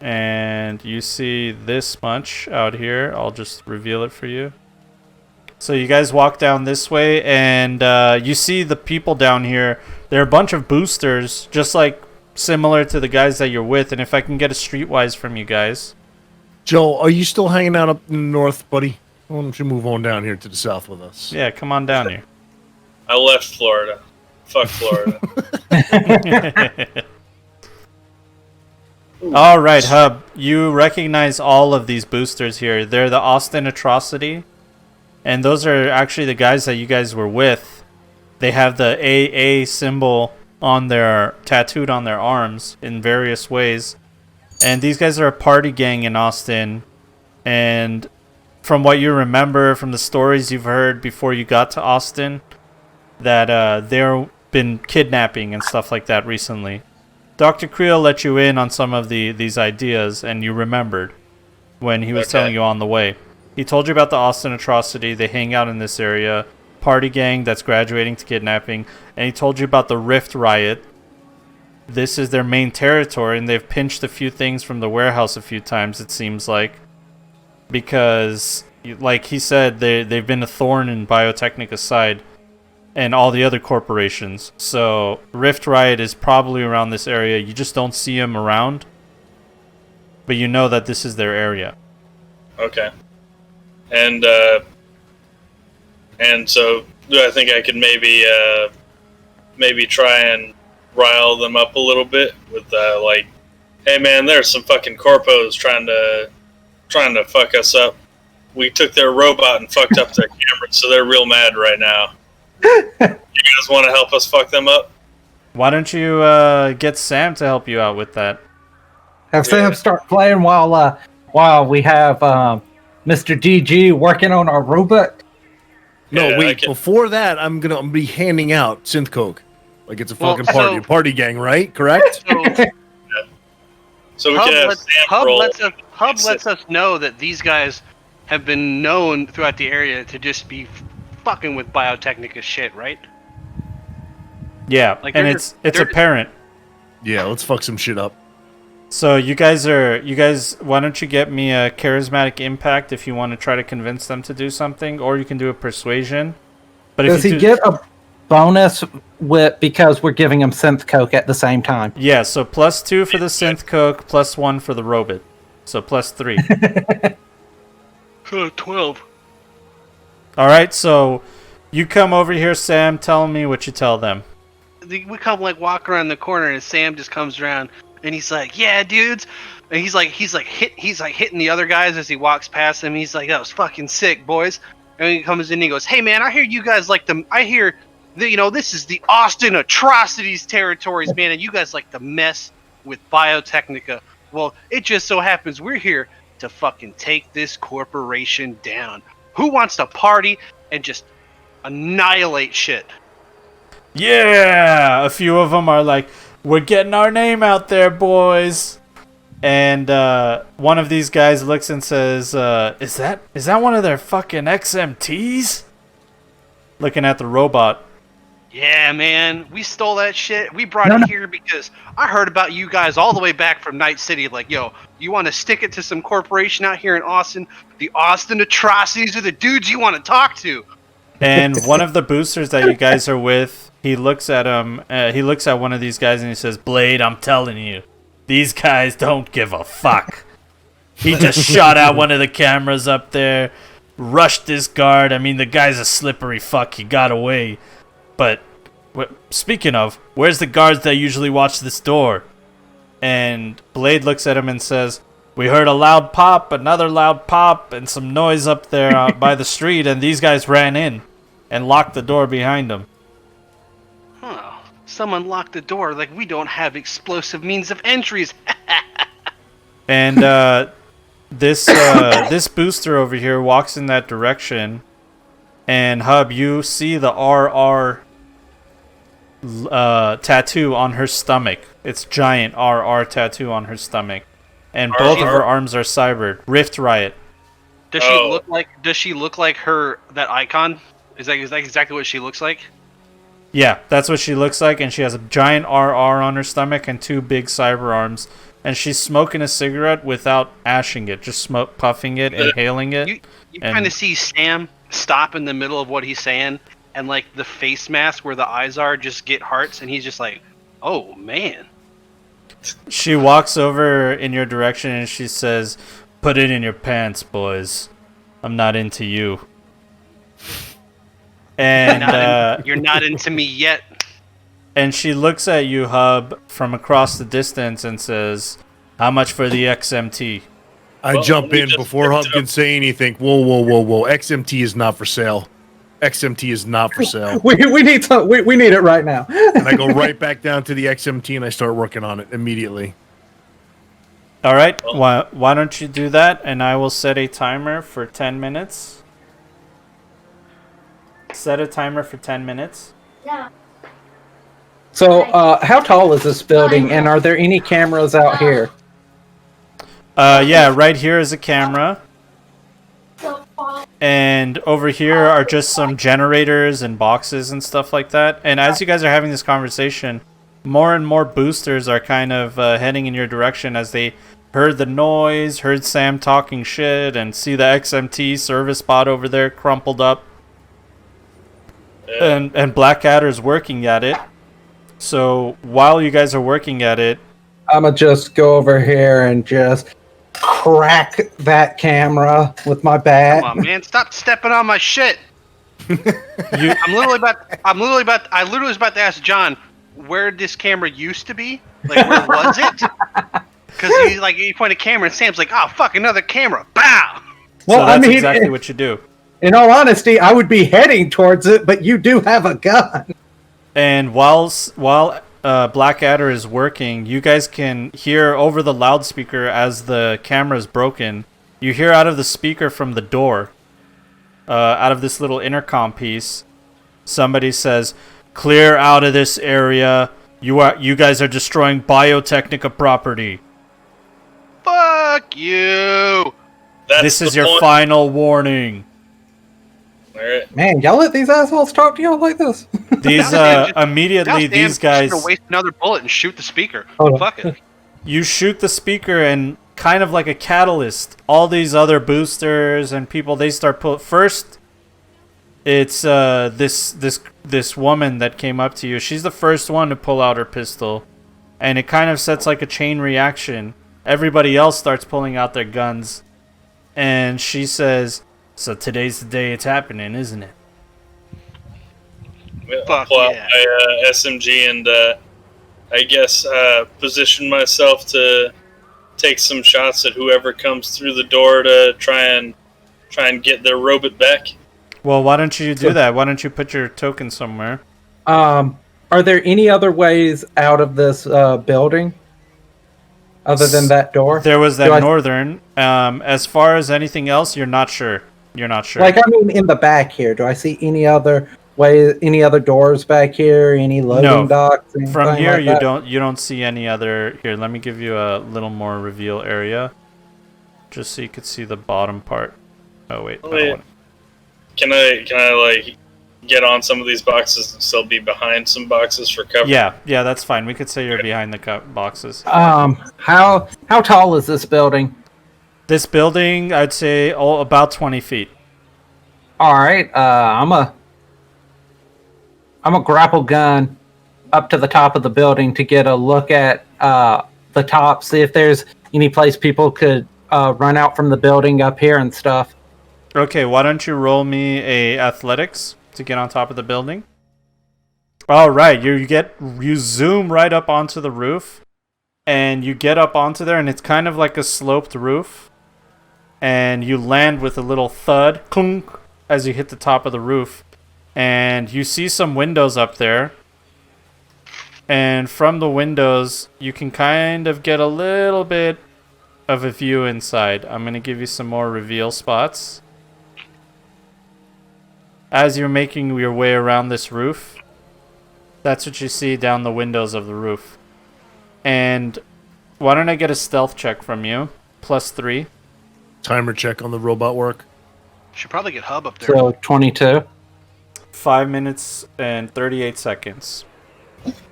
and you see this much out here. I'll just reveal it for you. So you guys walk down this way, and you see the people down here. There are a bunch of boosters, just like similar to the guys that you're with. And if I can get a streetwise from you guys. Joe, are you still hanging out up in the north, buddy? Why don't you move on down here to the south with us? Yeah, come on down here. I left Florida. Fuck Florida. All right, Hub. You recognize all of these boosters here. They're the Austin Atrocity. And those are actually the guys that you guys were with. They have the AA symbol on tattooed on their arms in various ways. And these guys are a party gang in Austin. And from what you remember from the stories you've heard before you got to Austin, that they've been kidnapping and stuff like that recently. Dr. Creel let you in on some of these ideas, and you remembered when he was telling you on the way. He told you about the Austin atrocity. They hang out in this area. Party gang that's graduating to kidnapping. And he told you about the Rift Riot. This is their main territory, and they've pinched a few things from the warehouse a few times, it seems like. Because, like he said, they've been a thorn in Biotechnica's side and all the other corporations. So Rift Riot is probably around this area. You just don't see them around, but you know that this is their area. Okay. And so do I think I could maybe try and rile them up a little bit with like, hey man, there's some fucking corpos trying to fuck us up. We took their robot and fucked up their camera, so they're real mad right now. You guys want to help us fuck them up? Why don't you get Sam to help you out with that? Have Sam start playing while we have Mr. DG working on our robot. No, Yeah, wait. Before that, I'm gonna be handing out synth coke, like it's a fucking party, party gang, right? Correct? So we can have Sam roll. Hub lets us know that these guys have been known throughout the area to just be fucking with Biotechnica shit, right? Yeah, Like and it's apparent. Yeah, let's fuck some shit up. So you guys, why don't you get me a charismatic impact if you want to try to convince them to do something, or you can do a persuasion. But Does he get a bonus because we're giving him synth coke at the same time? Yeah, so +2 for the synth coke, +1 for the robot. So +3. 12. Alright, so you come over here, Sam, tell me what you tell them. We come like walk around the corner and Sam just comes around and he's like, "Yeah, dudes," and he's like hitting the other guys as he walks past them. He's like, "That was fucking sick, boys." And he comes in and he goes, "Hey man, I hear you guys like the. I hear that, you know, this is the Austin atrocities territories, man, and you guys like to mess with Biotechnica. Well, it just so happens we're here to fucking take this corporation down. Who wants to party and just annihilate shit?" Yeah! A few of them are like, "We're getting our name out there, boys." And one of these guys looks and says, is that one of their fucking XMTs? Looking at the robot. "Yeah, man, we stole that shit. We brought it here because I heard about you guys all the way back from Night City. Like, yo, you want to stick it to some corporation out here in Austin? The Austin atrocities are the dudes you want to talk to." And one of the boosters that you guys are with, he looks at him. He looks at one of these guys and he says, "Blade, I'm telling you, these guys don't give a fuck. He just shot out one of the cameras up there, rushed this guard. I mean, the guy's a slippery fuck. He got away. But speaking of, where's the guards that usually watch this door?" And Blade looks at him and says, "We heard a loud pop, another loud pop, and some noise up there by the street, and these guys ran in and locked the door behind them." Huh. Someone locked the door like we don't have explosive means of entries. And this booster over here walks in that direction, and Hub, you see the RR tattoo on her stomach. It's giant RR tattoo on her stomach, and both of her arms are cybered. Rift Riot. Does she look like her, that icon? Is that exactly what she looks like? Yeah, that's what she looks like, and she has a giant RR on her stomach and 2 big cyber arms. And she's smoking a cigarette without ashing it, just puffing it, inhaling it. You kind of see Sam stop in the middle of what he's saying, and like the face mask where the eyes are just get hearts, and he's just like, "Oh man." She walks over in your direction and she says, "Put it in your pants, boys. I'm not into you." And you're not into me yet. And she looks at you, Hub, from across the distance and says, "How much for the XMT?" I jump in before Hub can say anything. Whoa. XMT is not for sale. XMT is not for sale. We need it right now. And I go right back down to the XMT and I start working on it immediately. All right. Why don't you do that, and I will set a timer for 10 minutes. Set a timer for 10 minutes. So, how tall is this building, and are there any cameras out here? Yeah, right here is a camera. And over here are just some generators and boxes and stuff like that. And as you guys are having this conversation, more and more boosters are kind of heading in your direction as they heard the noise, heard Sam talking shit, and see the XMT service bot over there crumpled up. And Blackadder's working at it. So while you guys are working at it, I'ma just go over here and just crack that camera with my bat. Come on, man! Stop stepping on my shit. I literally was about to ask John where this camera used to be. Like, where was it? Because you point a camera and Sam's like, "Oh fuck, another camera!" Bow. Well, so that's exactly what you do. In all honesty, I would be heading towards it, but you do have a gun. And while Blackadder is working, you guys can hear over the loudspeaker as the camera is broken. You hear out of the speaker from the door, out of this little intercom piece, somebody says, "Clear out of this area. You guys are destroying Biotechnica property. Fuck you." This is your final warning." All right. Man, y'all let these assholes talk to y'all like this? These immediately these guys waste another bullet and shoot the speaker. Oh. Fuck it. You shoot the speaker, and kind of like a catalyst, all these other boosters and people, they start first. It's this woman that came up to you. She's the first one to pull out her pistol, and it kind of sets like a chain reaction. Everybody else starts pulling out their guns, and she says, "So today's the day it's happening, isn't it?" Fuck Pull out yeah. my SMG and I guess position myself to take some shots at whoever comes through the door to try and get their robot back. Well, why don't you do that? Why don't you put your token somewhere? Are there any other ways out of this building other than that door? There was that northern. As far as anything else, you're not sure. You're not sure. Like, I mean, in the back here, do I see any other any other doors back here? Any loading docks? From here, like you don't see any other. Here, let me give you a little more reveal area, just so you could see the bottom part. Oh wait. Can I like get on some of these boxes and still be behind some boxes for cover? Yeah, that's fine. We could say you're behind the boxes. How tall is this building? This building, I'd say, about 20 feet. All right, I'm a grapple gun up to the top of the building to get a look at the top, see if there's any place people could run out from the building up here and stuff. Okay, why don't you roll me a athletics to get on top of the building? All right, you zoom right up onto the roof, and you get up onto there, and it's kind of like a sloped roof, and you land with a little thud, clunk, as you hit the top of the roof. And you see some windows up there. And from the windows, you can kind of get a little bit of a view inside. I'm going to give you some more reveal spots. As you're making your way around this roof, that's what you see down the windows of the roof. And why don't I get a stealth check from you? +3. Timer check on the robot work. Should probably get Hub up there. So 22. 5 minutes and 38 seconds.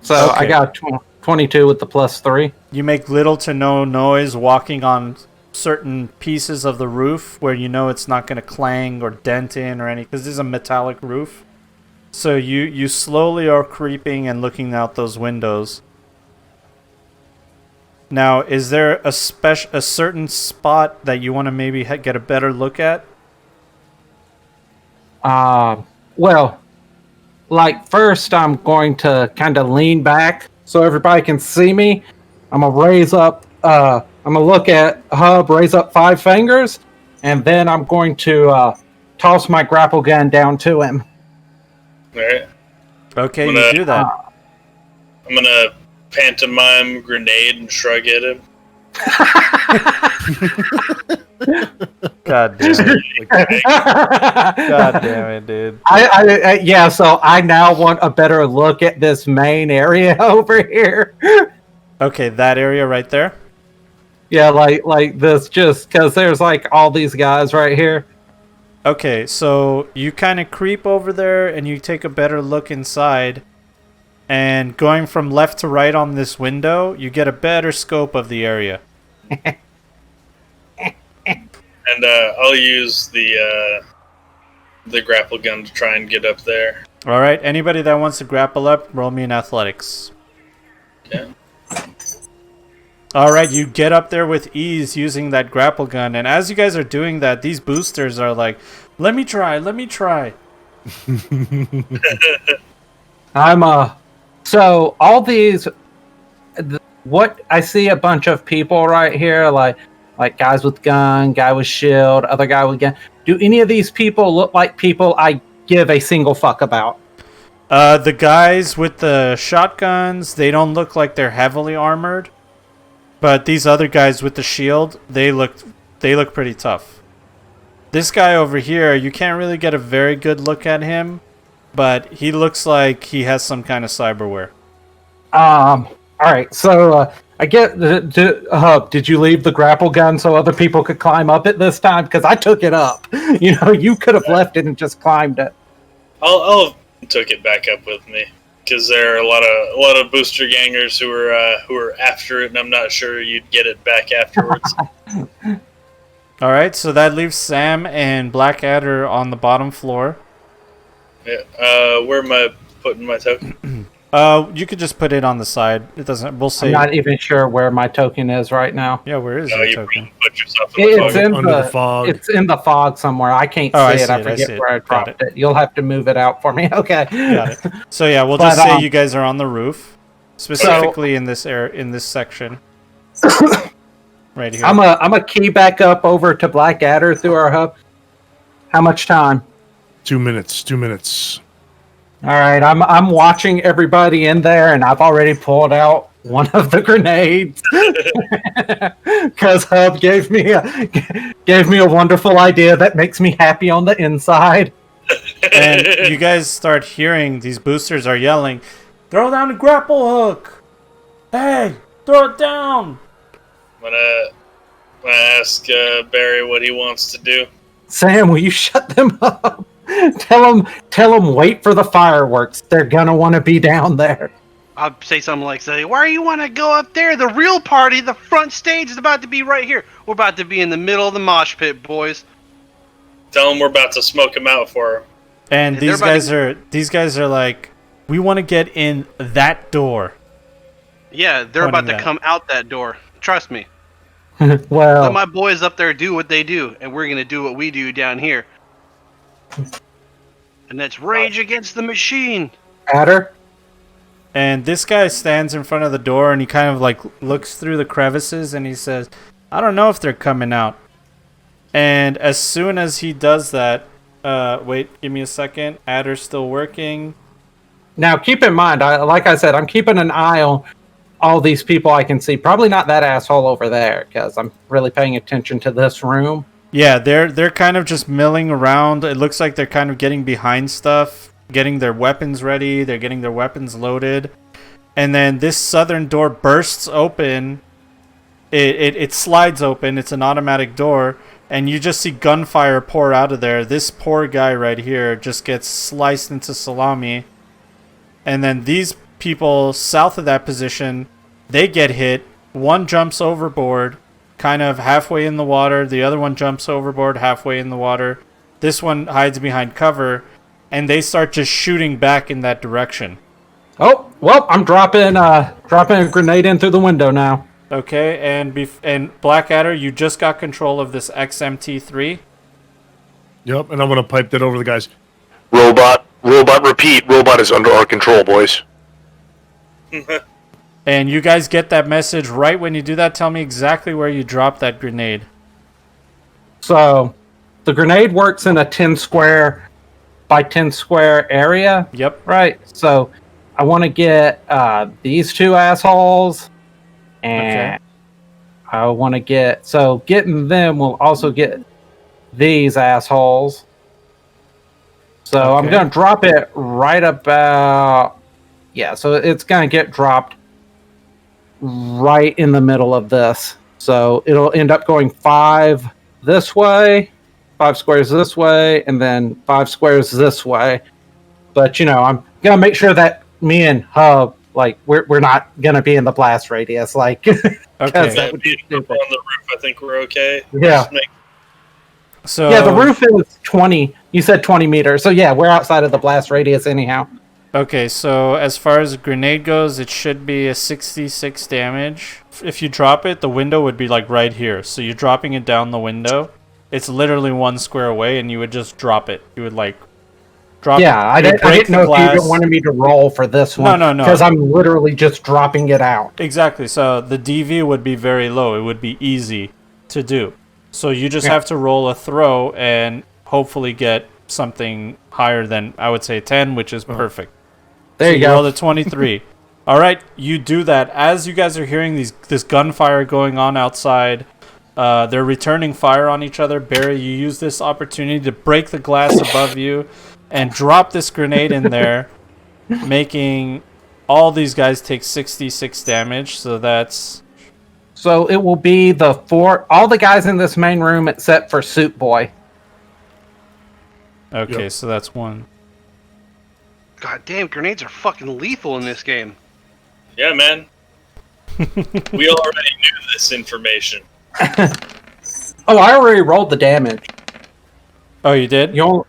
So Okay. I got 22 with the +3. You make little to no noise walking on certain pieces of the roof where you know it's not going to clang or dent in or any, because this is a metallic roof. So you slowly are creeping and looking out those windows. Now, is there a certain spot that you want to maybe get a better look at? Well, like first I'm going to kind of lean back so everybody can see me. I'm gonna raise up. I'm gonna look at Hub, raise up 5 fingers, and then I'm going to toss my grapple gun down to him. All right. Okay, you do that. I'm gonna pantomime grenade and shrug at him. God damn it. God damn it, dude. Yeah, so I now want a better look at this main area over here. Okay, that area right there. Yeah, like this, just because there's like all these guys right here. Okay, so you kind of creep over there and you take a better look inside. And going from left to right on this window, you get a better scope of the area. And I'll use the grapple gun to try and get up there. All right, anybody that wants to grapple up, roll me in athletics. Okay. All right, you get up there with ease using that grapple gun. And as you guys are doing that, these boosters are like, let me try. So all these, what I see a bunch of people right here, like guys with gun, guy with shield, other guy with gun. Do any of these people look like people I give a single fuck about? The guys with the shotguns, they don't look like they're heavily armored. But these other guys with the shield, they look pretty tough. This guy over here, you can't really get a very good look at him, but he looks like he has some kind of cyberware. All right. So I get. Did you leave the grapple gun so other people could climb up it this time? Because I took it up. You know, you could have left it and just climbed it. I'll took it back up with me because there are a lot of booster gangers who are after it, and I'm not sure you'd get it back afterwards. All right, so that leaves Sam and Blackadder on the bottom floor. Yeah. Where am I putting my token? You could just put it on the side. It doesn't. We'll say. I'm not even sure where my token is right now. Yeah, where is No, your you token? put yourself in the It's fog. in Under the fog. It's in the fog somewhere. I can't Oh, I see it. see I it, I forget see it. where I Got dropped it. You'll have to move it out for me. Okay. Got it. So yeah, we'll But, just say you guys are on the roof, specifically in this section, right here. I'm a key back up over to Blackadder through our hub. How much time? 2 minutes. 2 minutes. All right, I'm watching everybody in there, and I've already pulled out one of the grenades because Hub gave me a wonderful idea that makes me happy on the inside. And you guys start hearing these boosters are yelling, "Throw down the grapple hook! Hey, throw it down!" I'm gonna ask Barry what he wants to do. Sam, will you shut them up? Tell them wait for the fireworks. They're gonna want to be down there. I'll say something like, why do you want to go up there? The real party, the front stage is about to be right here. We're about to be in the middle of the mosh pit, boys. Tell him we're about to smoke him out for him. And these guys are like, "We want to get in that door." Yeah, they're about to come out that door. Trust me. Well, Let my boys up there do what they do, and we're going to do what we do down here. And that's Rage Against the Machine. Adder. And this guy stands in front of the door and he kind of like looks through the crevices and he says, "I don't know if they're coming out." And as soon as he does that, wait, give me a second. Adder's still working. Now, keep in mind, like I said, I'm keeping an eye on all these people I can see. Probably not that asshole over there, because I'm really paying attention to this room. Yeah, they're kind of just milling around. It looks like they're kind of getting behind stuff, getting their weapons ready. They're getting their weapons loaded. And then this southern door bursts open. It slides open. It's an automatic door. And you just see gunfire pour out of there. This poor guy right here just gets sliced into salami. And then these people south of that position, they get hit. One jumps overboard, kind of halfway in the water. The other one jumps overboard, halfway in the water. This one hides behind cover, and they start just shooting back in that direction. Oh, well, I'm dropping a grenade in through the window now. Okay, and Blackadder, you just got control of this XMT3. Yep, and I'm gonna pipe that over the guys. Robot, repeat. Robot is under our control, boys. And you guys get that message right when you do that. Tell me exactly where you dropped that grenade. So, the grenade works in a 10 square by 10 square area. Yep. Right. So, I want to get these two assholes, and I want to get... So getting them will also get these assholes. So I'm Okay. going to drop it right about... Yeah, so it's going to get dropped right in the middle of this. So it'll end up going 5 this way, 5 squares this way, and then 5 squares this way. But, I'm going to make sure that me and Hub, like, we're not going to be in the blast radius. Like, Okay. that would be Being up stupid. on the roof, I think we're okay. Yeah. Just make- So Yeah, the roof is 20. You said 20 meters. So, yeah, we're outside of the blast radius anyhow. Okay, so as far as a grenade goes, it should be a 66 damage. If you drop it, the window would be like right here. So you're dropping it down the window. It's literally 1 square away, and you would just drop it. You would like drop Yeah, it. I You would didn't break know the if you glass. wanted me to roll for this one. No. Because I'm literally just dropping it out. Exactly. So the DV would be very low. It would be easy to do. So you just have to roll a throw and hopefully get something higher than, I would say, 10, which is perfect. There So you go. roll the 23. All right, you do that. As you guys are hearing this gunfire going on outside, they're returning fire on each other. Barry, you use this opportunity to break the glass above you and drop this grenade in there, making all these guys take 66 damage. So that's... So it will be all the guys in this main room except for Suit Boy. Okay, Yep. so that's 1. God damn, grenades are fucking lethal in this game. Yeah, man. We already knew this information. Oh, I already rolled the damage. Oh, you did? You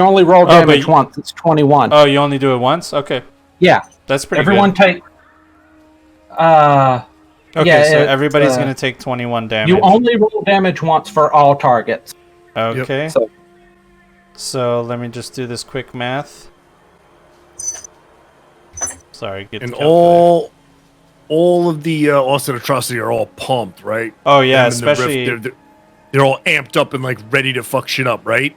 only roll Oh, damage once. It's 21. Oh, you only do it once? Okay. Yeah. That's pretty Everyone good. take... Okay, yeah, so it's, everybody's going to take 21 damage. You only roll damage once for all targets. Okay. So, So let me just do this quick math. Sorry, get And the calculator. all of the Austin Atrocity are all pumped, right? Oh yeah, Them and the Rift, especially they're all amped up and like ready to fuck shit up, right?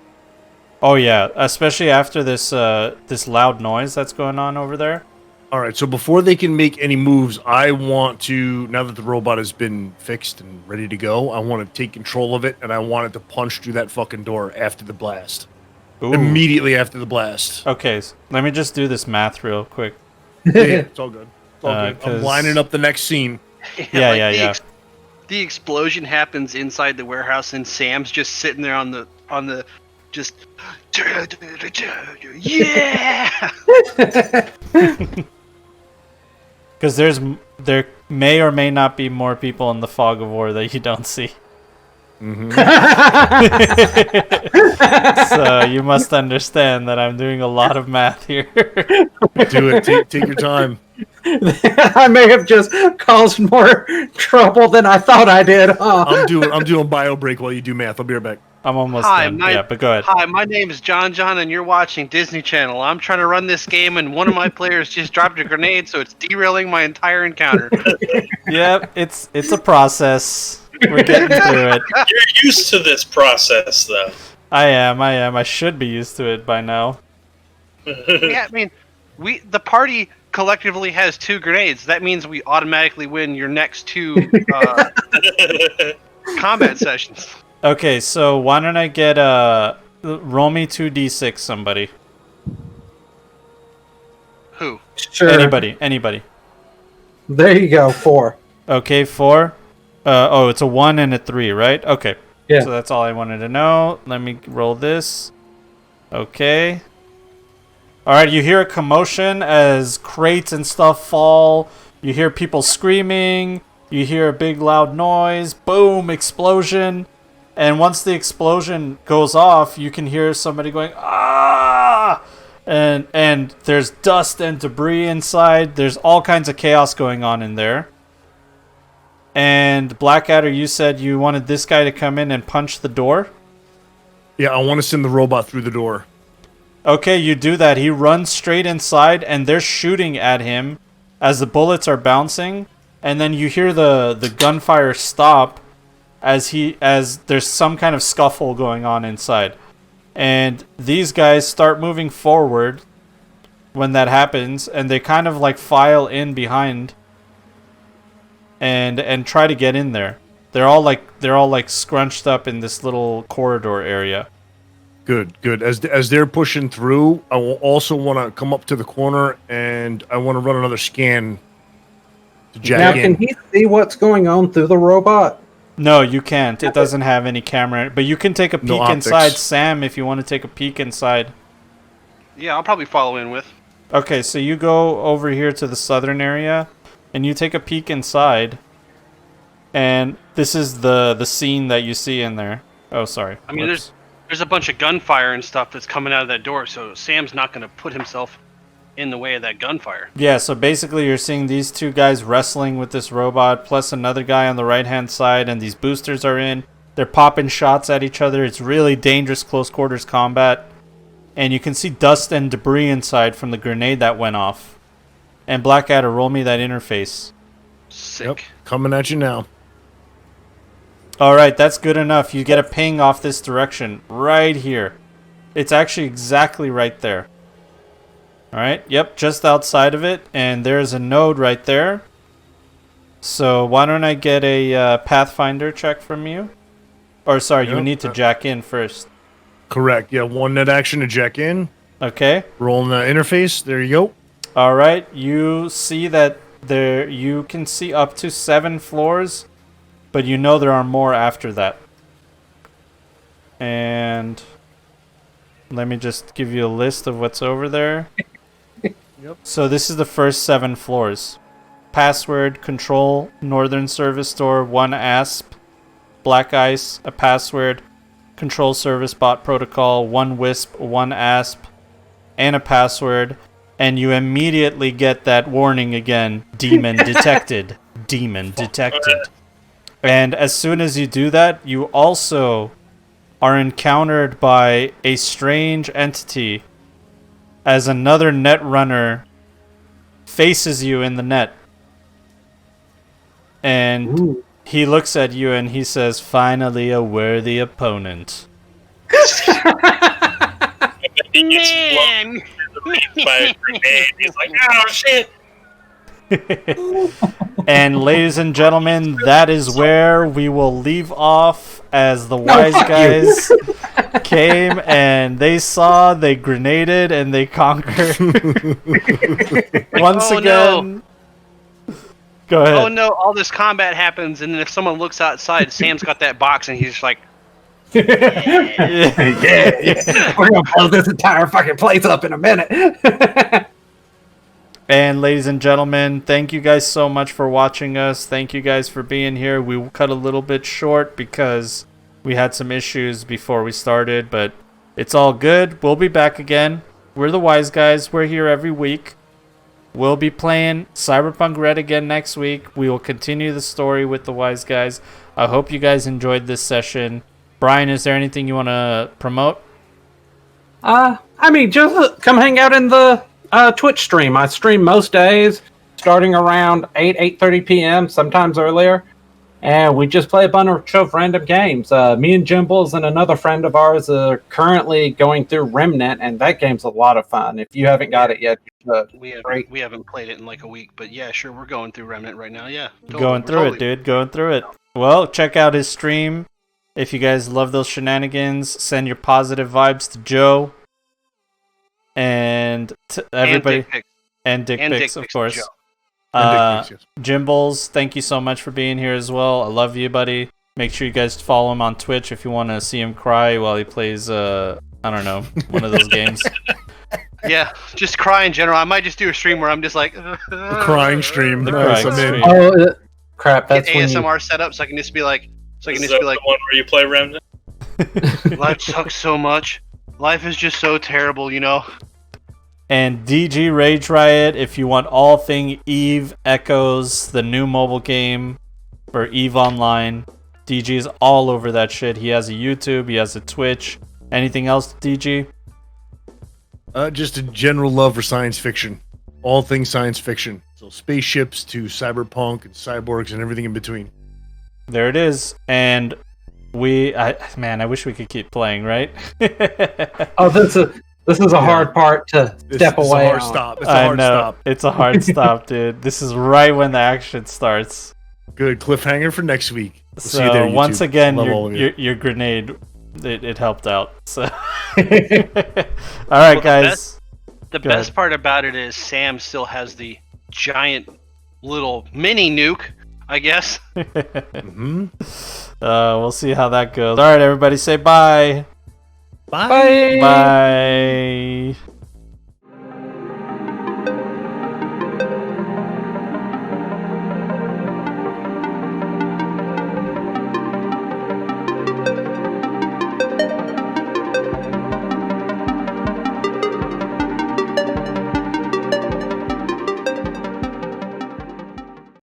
oh yeah, especially after this this loud noise that's going on over there. All right, so before they can make any moves, I want to, now that the robot has been fixed and ready to go, I want to take control of it and I want it to punch through that fucking door after the blast. Ooh. Immediately after the blast. Okay, let me just do this math real quick. Yeah, it's all good. It's all good. 'cause- I'm lining up the next scene. Yeah, Like, yeah. The explosion happens inside the warehouse, and Sam's just sitting there on the just yeah. Because there may or may not be more people in the fog of war that you don't see. So you must understand that I'm doing a lot of math here. Do it. Take your time. I may have just caused more trouble than I thought I did. Huh? I'm doing bio break while you do math. I'll be right back. I'm almost Hi, done. Yeah, but go ahead. Hi, my name is John, and you're watching Disney Channel. I'm trying to run this game, and one of my players just dropped a grenade, so it's derailing my entire encounter. Yep, it's a process. We're getting through it. You're used to this process, though. I am. I should be used to it by now. Yeah, I mean, the party collectively has 2 grenades. That means we automatically win your next 2 combat sessions. Okay, so why don't I get roll me 2d6 somebody. Who? Sure. Anybody. There you go. 4. Okay, 4. Oh, it's a 1 and a 3, right? Okay. Yeah. So that's all I wanted to know. Let me roll this. Okay. Alright, you hear a commotion as crates and stuff fall. You hear people screaming. You hear a big loud noise. Boom, explosion. And once the explosion goes off, you can hear somebody going, ah! And there's dust and debris inside. There's all kinds of chaos going on in there. And Blackadder, you said you wanted this guy to come in and punch the door? Yeah, I want to send the robot through the door. Okay, you do that. He runs straight inside, and they're shooting at him as the bullets are bouncing. And then you hear the gunfire stop as there's some kind of scuffle going on inside. And these guys start moving forward when that happens, and they kind of like file in behind and try to get in there. They're all like scrunched up in this little corridor area. Good. As they're pushing through, I will also want to come up to the corner and I want to run another scan to jack Now, in. can he see what's going on through the robot? No, you can't. It doesn't have any camera. But you can take a No peek inside, optics. Sam, if you want to take a peek inside. Yeah, I'll probably follow in with. Okay, so you go over here to the southern area, and you take a peek inside. And this is the scene that you see in there. Oh, sorry. I mean, Whoops. there's a bunch of gunfire and stuff that's coming out of that door, so Sam's not going to put himself in the way of that gunfire. Yeah, so basically you're seeing these two guys wrestling with this robot, plus another guy on the right-hand side, and these boosters are in. They're popping shots at each other. It's really dangerous close-quarters combat. And you can see dust and debris inside from the grenade that went off. And Blackadder, roll me that interface. Sick. Yep, coming at you now. Alright, that's good enough. You get a ping off this direction. Right here. It's actually exactly right there. Alright, yep, just outside of it. And there's a node right there. So why don't I get a Pathfinder check from you? Or sorry, you Yep. need to jack in first. Correct. Yeah, one net action to jack in. Okay. Rolling the interface. There you go. Alright, you see that there you can see up to 7 floors, but you know there are more after that. And let me just give you a list of what's over there. So this is the first 7 floors. Password, control, Northern Service Store, 1 ASP, Black Ice, a password, control service bot protocol, 1 WISP, 1 ASP, and a password. And you immediately get that warning again, demon detected, demon detected. And as soon as you do that, you also are encountered by a strange entity as another net runner faces you in the net. And Ooh. he looks at you and he says, "Finally a worthy opponent." He gets blown by a grenade. He's like, oh shit! And ladies and gentlemen, that is where we will leave off as the wise fuck you. guys came and they saw, they grenaded, and they conquered. Once Oh, again. Go ahead. Oh no, all this combat happens, and then if someone looks outside, Sam's got that box, and he's just like, yeah. We're gonna blow this entire fucking place up in a minute. And ladies and gentlemen, thank you guys so much for watching us. Thank you guys for being here. We cut a little bit short because we had some issues before we started, but it's all good. We'll be back again. We're the Wise Guys. We're here every week. We'll be playing Cyberpunk Red again next week. We will continue the story with the Wise Guys. I hope you guys enjoyed this session. Brian, is there anything you want to promote? I mean, just come hang out in the Twitch stream. I stream most days, starting around 8:30 p.m., sometimes earlier. And we just play a bunch of random games. Me and Jimbles and another friend of ours are currently going through Remnant, and that game's a lot of fun. If you haven't got it yet, we haven't played it in like a week, but yeah, sure, we're going through Remnant right now. Yeah, totally, Going through it, dude. Going through it. Well, check out his stream. If you guys love those shenanigans, send your positive vibes to Joe. And to everybody. And dick pics, of course. Joe. Jimbles, thank you so much for being here as well. I love you, buddy. Make sure you guys follow him on Twitch if you want to see him cry while he plays, I don't know, one of those games. Yeah, just cry in general. I might just do a stream where I'm just like The crying stream. The Nice, crying I'm in. stream. Crap, get that's when ASMR set up so I can just be like, Is that the one where you play Remnant? life sucks so much. Life is just so terrible, you know. And DG Rage Riot, if you want all thing Eve Echoes, the new mobile game for Eve Online. DG is all over that shit. He has a YouTube, he has a Twitch. Anything else, DG? Just a general love for science fiction. All things science fiction. So spaceships to cyberpunk and cyborgs and everything in between. There it is. And I wish we could keep playing, right? Oh, this is a hard part to step It's away a hard on. stop. It's a I hard know. stop. It's a hard stop, dude. This is right when the action starts. Good cliffhanger for next week. We'll So see you there, YouTube. once again, Love all of you. your grenade, it helped out. So, all right, guys. The Go best ahead. part about it is Sam still has the giant little mini nuke, I guess. Mm-hmm. We'll see how that goes. All right, everybody, say bye. Bye. Bye. Bye.